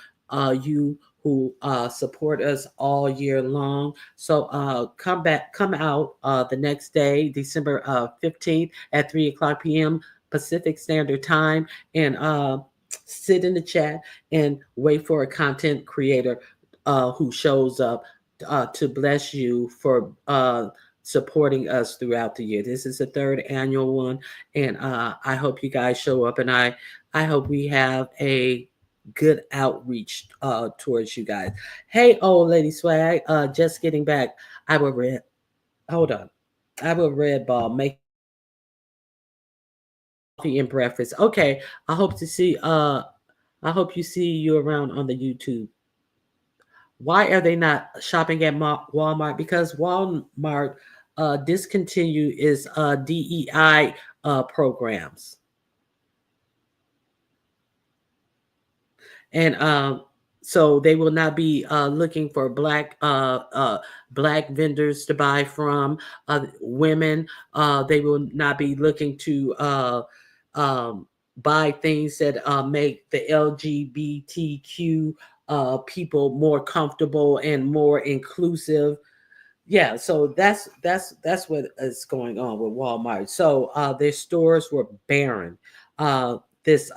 you who support us all year long. So come out the next day, December 15th at 3:00 p.m. Pacific Standard Time, and sit in the chat and wait for a content creator who shows up to bless you for supporting us throughout the year. This is the third annual one, and I hope you guys show up, and I hope we have a good outreach towards you guys. Hey, old lady swag, just getting back. I will red. Hold on, I will red ball make coffee and breakfast. Okay, I hope to see. I hope you see you around on the YouTube. Why are they not shopping at Walmart? Because Walmart discontinue its DEI programs. And so they will not be looking for black vendors to buy from, women. They will not be looking to buy things that make the LGBTQ people more comfortable and more inclusive. Yeah, so that's what is going on with Walmart. So their stores were barren this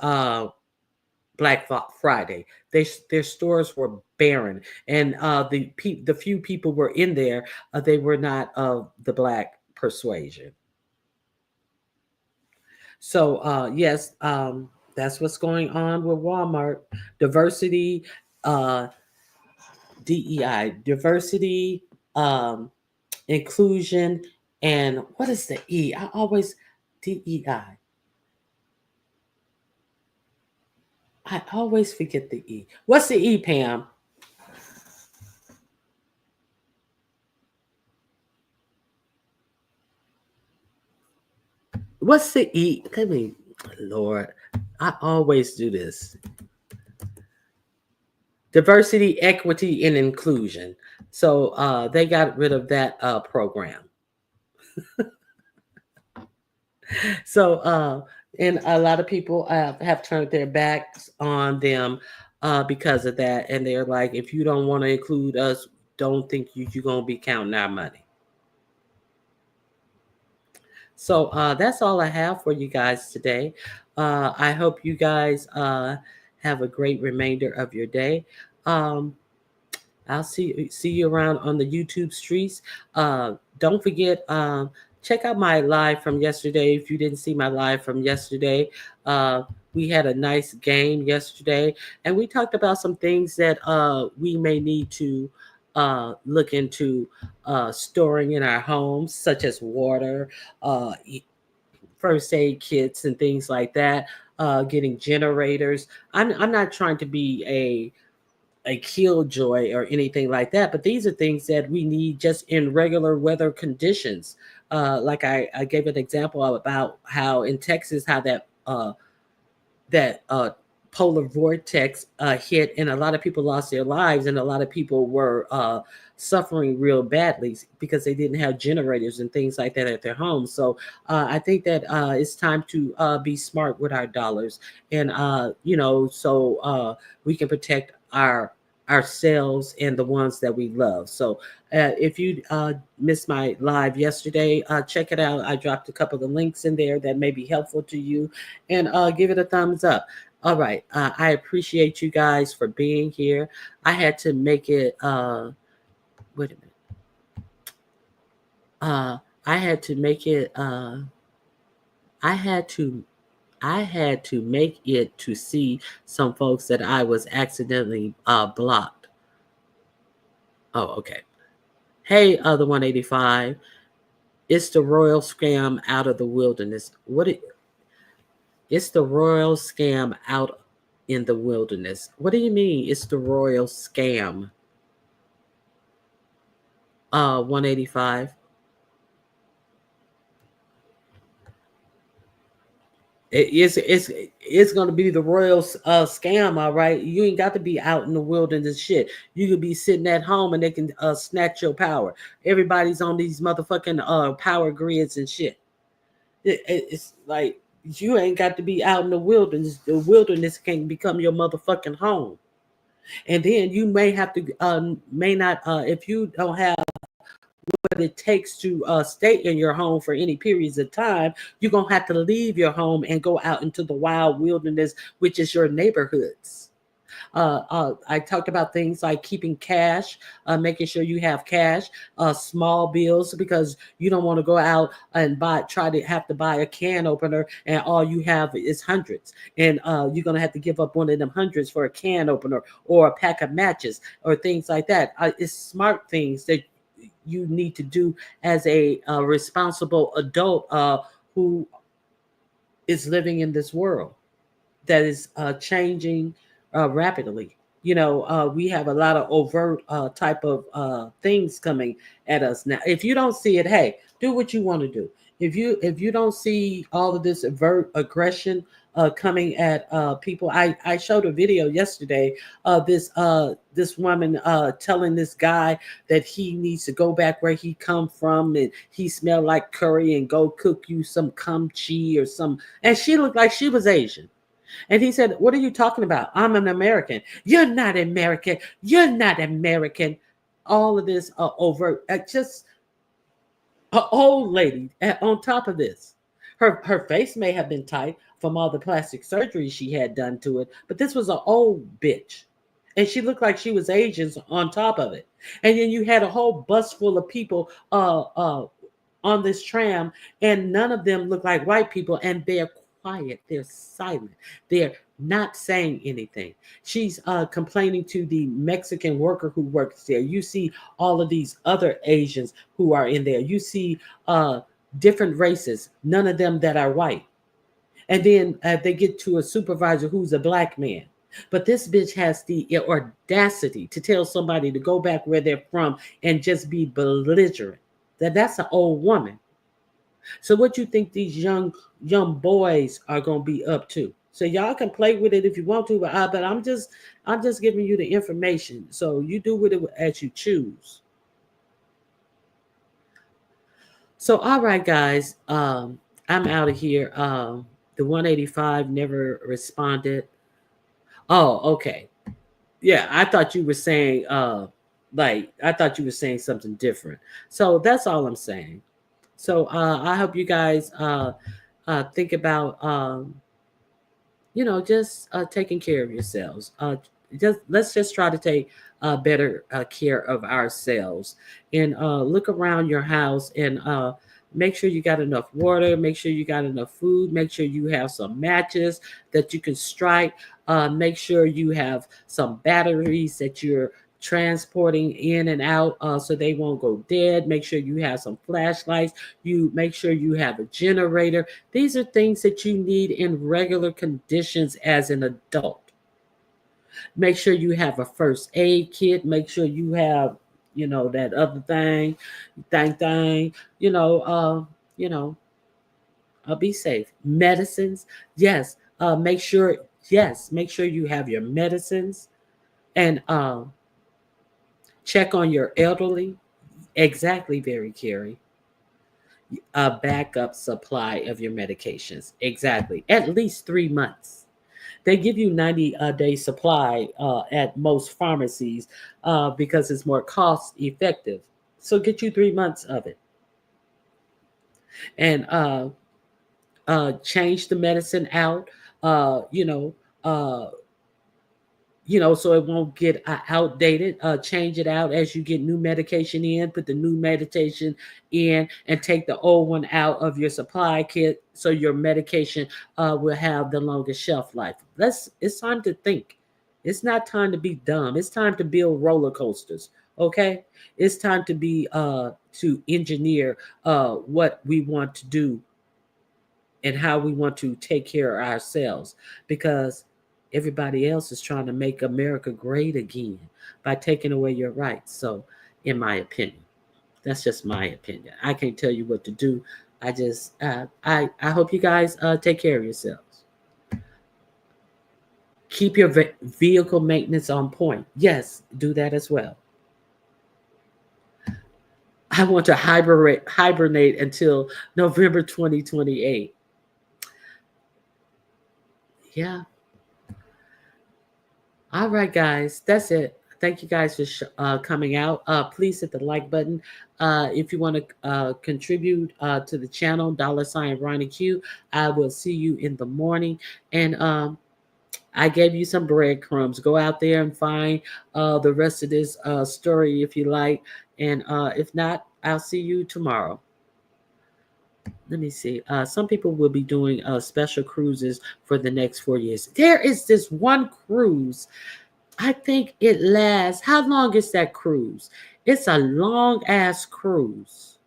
Black Friday. Their stores were barren, and the few people were in there. They were not of the black persuasion. So yes, that's what's going on with Walmart. Diversity, DEI, diversity, inclusion, and what is the E? I always DEI. I always forget the E. What's the E, Pam? What's the E? Let me, Lord, I always do this. Diversity, equity, and inclusion. So they got rid of that program. So And a lot of people have turned their backs on them because of that. And they're like, if you don't want to include us, don't think you're going to be counting our money. So that's all I have for you guys today. I hope you guys have a great remainder of your day. Um, I'll see you around on the YouTube streets. Don't forget, check out my live from yesterday. If you didn't see my live from yesterday, uh, we had a nice game yesterday, and we talked about some things that we may need to look into storing in our homes, such as water, first aid kits, and things like that. Getting generators. I'm not trying to be a killjoy or anything like that, but these are things that we need just in regular weather conditions. Like I gave an example about how in Texas, how that polar vortex hit, and a lot of people lost their lives, and a lot of people were suffering real badly because they didn't have generators and things like that at their homes. So I think that it's time to be smart with our dollars, and so we can protect ourselves and the ones that we love. So if you missed my live yesterday, check it out. I dropped a couple of links in there that may be helpful to you, and give it a thumbs up. All right. I appreciate you guys for being here. I had to make it wait a minute. I had to make it I had to make it to see some folks that I was accidentally blocked. Oh, okay. Hey, other 185. It's the royal scam out of the wilderness. It's the royal scam out in the wilderness. What do you mean? It's the royal scam. 185. It's gonna be the royal scam, all right. You ain't got to be out in the wilderness shit. You could be sitting at home and they can snatch your power. Everybody's on these motherfucking power grids and shit. It's like you ain't got to be out in the wilderness. The wilderness can become your motherfucking home, and then you may have to may not if you don't have what it takes to stay in your home for any periods of time, you're going to have to leave your home and go out into the wild wilderness, which is your neighborhoods. I talked about things like keeping cash, making sure you have cash, small bills, because you don't want to go out and try to have to buy a can opener and all you have is hundreds. And you're going to have to give up one of them hundreds for a can opener or a pack of matches or things like that. It's smart things that you need to do as a responsible adult who is living in this world that is changing rapidly. We have a lot of overt type of things coming at us now. If you don't see it, hey, do what you want to do. If you don't see all of this overt aggression coming at people, I showed a video yesterday of this woman telling this guy that he needs to go back where he come from and he smelled like curry and go cook you some kimchi or some, and she looked like she was Asian. And he said, "What are you talking about? I'm an American." "You're not American. You're not American." All of this overt, just an old lady on top of this. Her face may have been tight from all the plastic surgery she had done to it, but this was an old bitch. And she looked like she was Asian on top of it. And then you had a whole bus full of people on this tram, and none of them look like white people, and they're quiet, they're silent, they're not saying anything. She's complaining to the Mexican worker who works there. You see all of these other Asians who are in there. You see different races, none of them that are white. And then they get to a supervisor who's a black man. But this bitch has the audacity to tell somebody to go back where they're from and just be belligerent. That's an old woman. So what you think these young boys are gonna be up to? So y'all can play with it if you want to, but I'm just giving you the information. So you do with it as you choose. So all right, guys, I'm out of here. The 185 never responded. Oh, okay. Yeah, I thought you were saying I thought you were saying something different. So that's all I'm saying. So I hope you guys think about just taking care of yourselves. Let's just try to take better care of ourselves, and look around your house, and make sure you got enough water, make sure you got enough food, make sure you have some matches that you can strike, make sure you have some batteries that you're transporting in and out, so they won't go dead. Make sure you have some flashlights. You make sure you have a generator. These are things that you need in regular conditions as an adult. Make sure you have a first aid kit. Make sure you have, that other thing. You know, you know, be safe. Medicines, yes. Make sure you have your medicines, and check on your elderly. Exactly, very Carrie. A backup supply of your medications. Exactly. At least 3 months. They give you 90-day supply at most pharmacies because it's more cost effective. So get you 3 months of it. And change the medicine out, uh, you know, uh, so it won't get outdated. Change it out as you get new medication in, put the new medication in, and take the old one out of your supply kit so your medication will have the longest shelf life. It's time to think. It's not time to be dumb. It's time to build roller coasters. Okay? It's time to be to engineer what we want to do and how we want to take care of ourselves, because everybody else is trying to make America great again by taking away your rights. So, in my opinion, that's just my opinion. I can't tell you what to do. I just, I hope you guys take care of yourselves. Keep your vehicle maintenance on point. Yes, do that as well. I want to hibernate until November 2028. Yeah. All right, guys, that's it. Thank you guys for coming out. Please hit the like button. If you want to contribute to the channel, $ Ronnie Q. I will see you in the morning. And I gave you some breadcrumbs. Go out there and find the rest of this story if you like. And if not, I'll see you tomorrow. Let me see. Some people will be doing special cruises for the next 4 years. There is this one cruise. I think it lasts. How long is that cruise? It's a long ass cruise.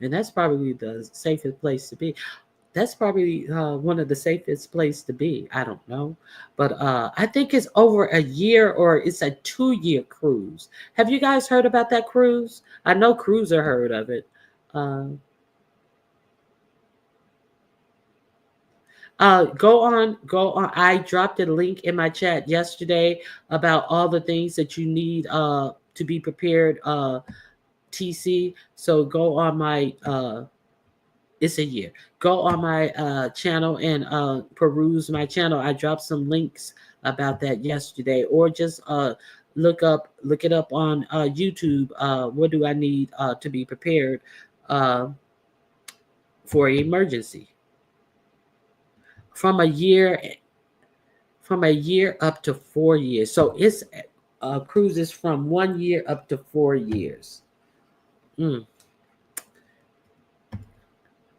And that's probably the safest place to be. That's probably one of the safest place to be. I don't know. But I think it's over a year, or it's a 2-year cruise. Have you guys heard about that cruise? I know Cruiser heard of it. Go on. I dropped a link in my chat yesterday about all the things that you need to be prepared, TC. So go on my it's a year. Go on my channel and peruse my channel. I dropped some links about that yesterday, or just look it up on YouTube. What do I need to be prepared for emergency? From a year up to 4 years. So it's cruises from 1 year up to 4 years.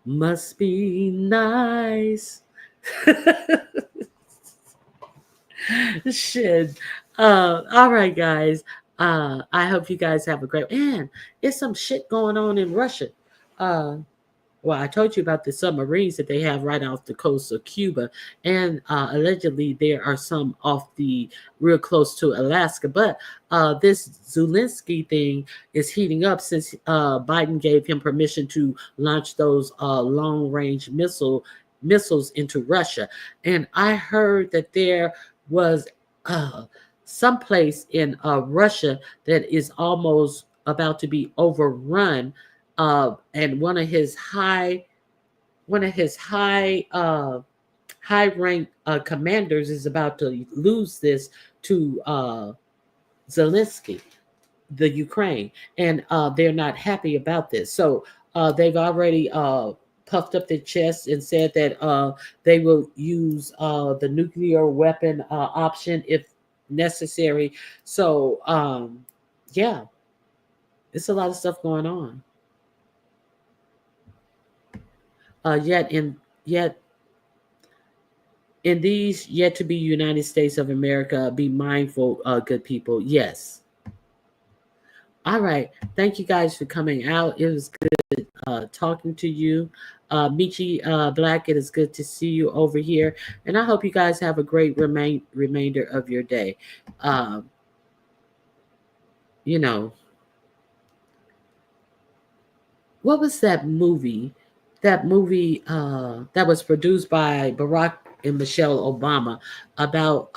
Must be nice. Shit. All right, guys. I hope you guys have a great. And there's some shit going on in Russia. Well, I told you about the submarines that they have right off the coast of Cuba, and allegedly there are some off the real close to Alaska. But this Zelensky thing is heating up since Biden gave him permission to launch those long-range missiles into Russia. And I heard that there was some place in Russia that is almost about to be overrun. And one of his one of his high ranked commanders is about to lose this to Zelensky, the Ukraine, and they're not happy about this. So they've already puffed up their chest and said that they will use the nuclear weapon option if necessary. So yeah, it's a lot of stuff going on. Yet in these yet to be United States of America, be mindful, good people. Yes. All right. Thank you guys for coming out. It was good talking to you. Michi Black, it is good to see you over here. And I hope you guys have a great remainder of your day. You know, what was that movie? That movie that was produced by Barack and Michelle Obama about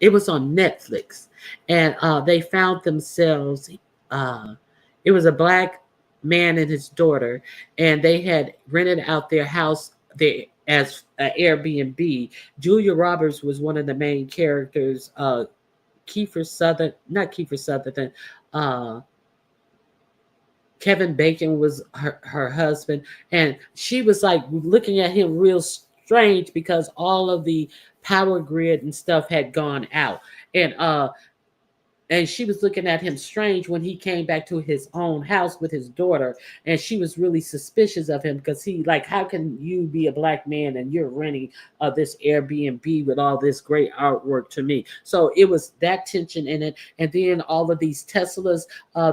it was on Netflix, and they found themselves it was a black man and his daughter, and they had rented out their house there as Airbnb. Julia Roberts was one of the main characters. Kiefer Sutherland, not Kiefer Sutherland, Kevin Bacon was her husband, and she was like looking at him real strange because all of the power grid and stuff had gone out, and she was looking at him strange when he came back to his own house with his daughter, and she was really suspicious of him because he like, how can you be a black man and you're renting this Airbnb with all this great artwork to me? So it was that tension in it, and then all of these Teslas,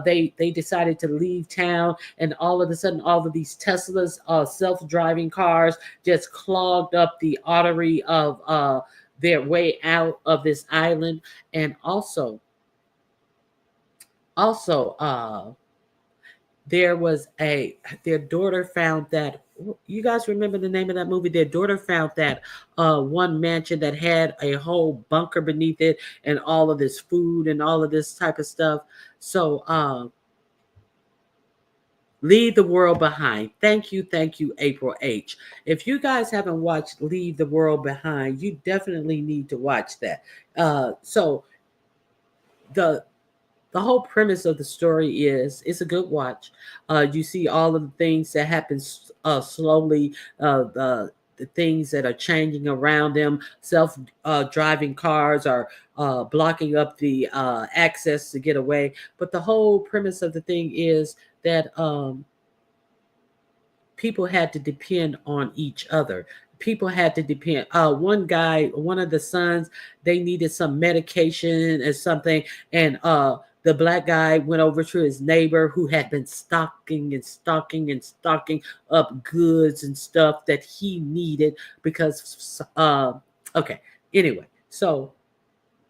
they decided to leave town, and all of a sudden all of these Teslas, self-driving cars, just clogged up the artery of their way out of this island. And also their daughter found that, you guys remember the name of that movie? Their daughter found that one mansion that had a whole bunker beneath it and all of this food and all of this type of stuff. So Leave the World Behind. Thank you, April H. If you guys haven't watched Leave the World Behind, you definitely need to watch that. So the whole premise of the story is it's a good watch. You see all of the things that happen slowly, the things that are changing around them. Self-driving cars are blocking up the access to get away. But the whole premise of the thing is that people had to depend on each other. People had to depend. One of the sons, they needed some medication or something, and the black guy went over to his neighbor who had been stocking up goods and stuff that he needed because okay. Anyway, so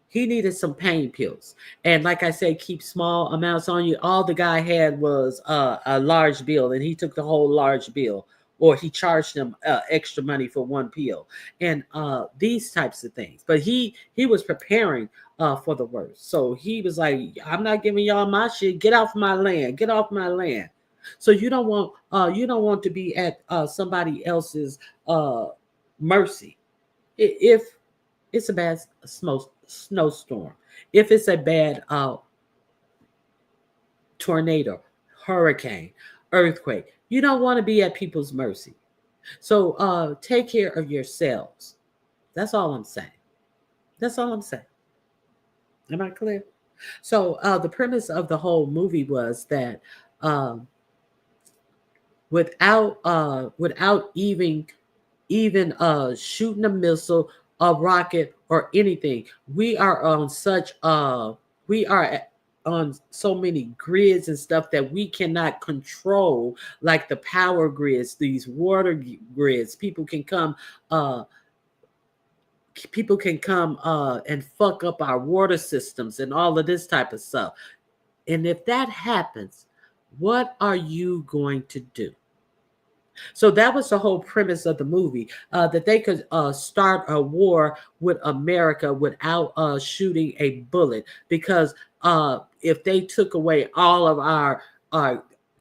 he needed some pain pills. And like I said, keep small amounts on you. All the guy had was a large bill, and he took the whole large bill, or he charged them extra money for one pill, and these types of things. But he was preparing for the worst. So he was like, I'm not giving y'all my shit. Get off my land. Get off my land. So you don't want to be at somebody else's mercy. If it's a bad snowstorm, if it's a bad tornado, hurricane, earthquake, you don't want to be at people's mercy. So take care of yourselves. That's all I'm saying. Am I clear? So the premise of the whole movie was that without even shooting a missile, a rocket, or anything, we are on so many grids and stuff that we cannot control, like the power grids, these water grids. People can come and fuck up our water systems and all of this type of stuff. And if that happens, what are you going to do? So that was the whole premise of the movie, that they could start a war with America without shooting a bullet, because if they took away all of our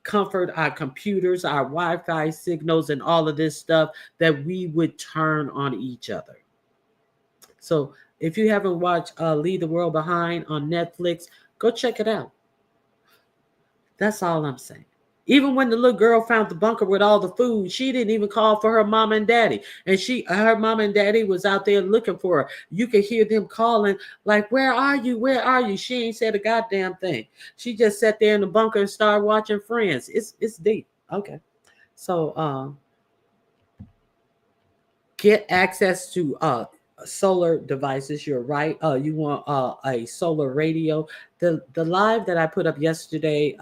comfort, our computers, our Wi-Fi signals, and all of this stuff, that we would turn on each other. So if you haven't watched Leave the World Behind on Netflix, go check it out. That's all I'm saying. Even when the little girl found the bunker with all the food, she didn't even call for her mom and daddy. And her mom and daddy was out there looking for her. You could hear them calling, like, where are you? Where are you? She ain't said a goddamn thing. She just sat there in the bunker and started watching Friends. It's deep. Okay. So get access to solar devices. You're right. You want a solar radio. The live that I put up yesterday,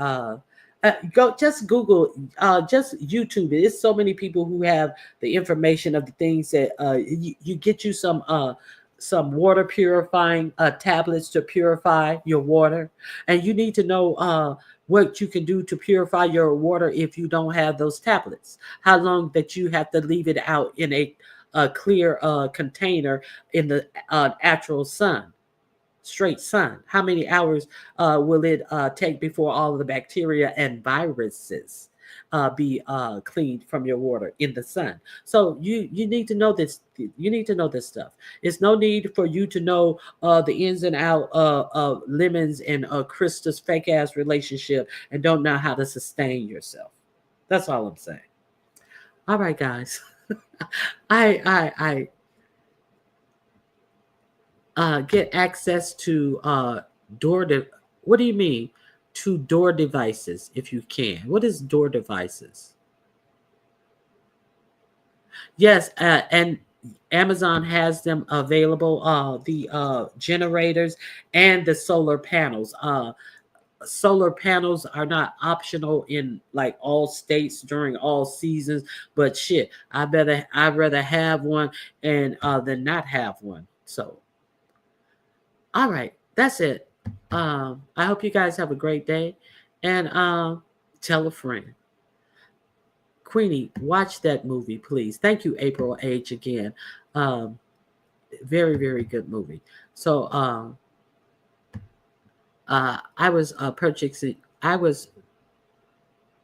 go just Google, just YouTube it. There's so many people who have the information of the things that you get you some water purifying tablets to purify your water, and you need to know what you can do to purify your water if you don't have those tablets. How long that you have to leave it out in a clear container in the actual sun. Straight sun. How many hours will it take before all of the bacteria and viruses be cleaned from your water in the sun? So you need to know this. You need to know this stuff. It's no need for you to know the ins and out of Lemons and Christa's fake ass relationship and don't know how to sustain yourself. That's all I'm saying. All right, guys. I get access to what do you mean? To door devices, if you can. What is door devices? Yes, and Amazon has them available, the generators and the solar panels. Solar panels are not optional in like all states during all seasons, but shit, I'd rather have one and than not have one. So all right, that's it. I hope you guys have a great day, and tell a friend. Queenie, watch that movie, please. Thank you, April H. again. Very, very good movie. So I was purchasing. I was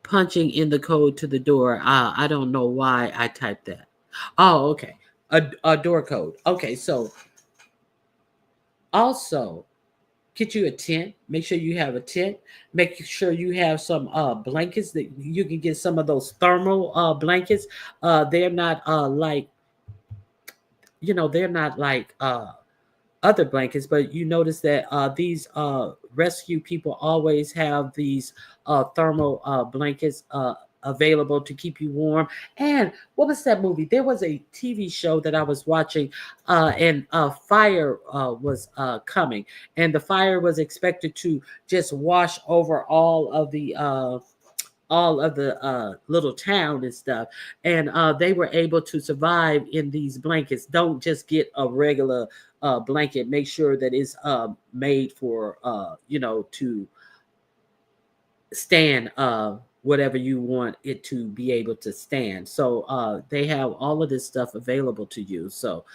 punching in the code to the door. I don't know why I typed that. Oh, okay. A door code. Okay, so also get you a tent. Make sure you have a tent. Make sure you have some blankets that you can get some of those thermal blankets. They're not like, they're not like other blankets, but you notice that these rescue people always have these thermal blankets available to keep you warm. And what was that movie? There was a TV show that I was watching, and fire was coming, and the fire was expected to just wash over all of the little town and stuff, and they were able to survive in these blankets. Don't just get a regular blanket. Make sure that it's made for to stand whatever you want it to be able to stand. So they have all of this stuff available to you. So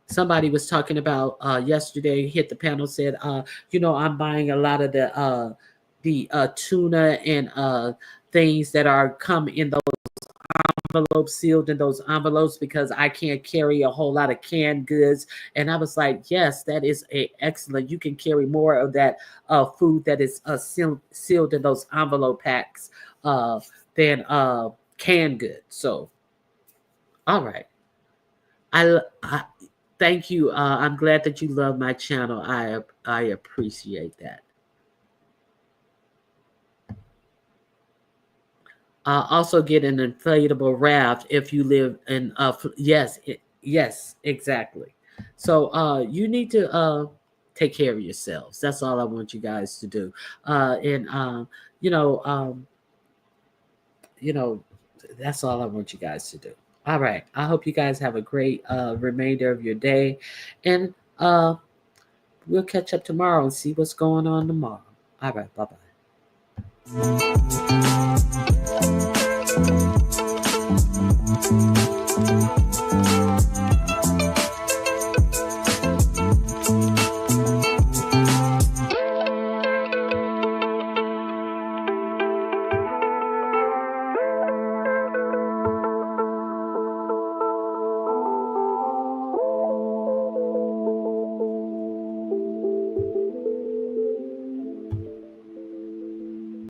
somebody was talking about yesterday, hit the panel, said I'm buying a lot of the tuna and things that are come in those envelopes, sealed in those envelopes, because I can't carry a whole lot of canned goods. And I was like, yes, that is excellent. You can carry more of that food that is sealed in those envelope packs than canned goods. So, all right. I thank you. I'm glad that you love my channel. I appreciate that. Also get an inflatable raft if you live in yes, exactly. So you need to take care of yourselves. That's all I want you guys to do. And that's all I want you guys to do. All right. I hope you guys have a great remainder of your day, and we'll catch up tomorrow and see what's going on tomorrow. All right. Bye-bye. Thank you.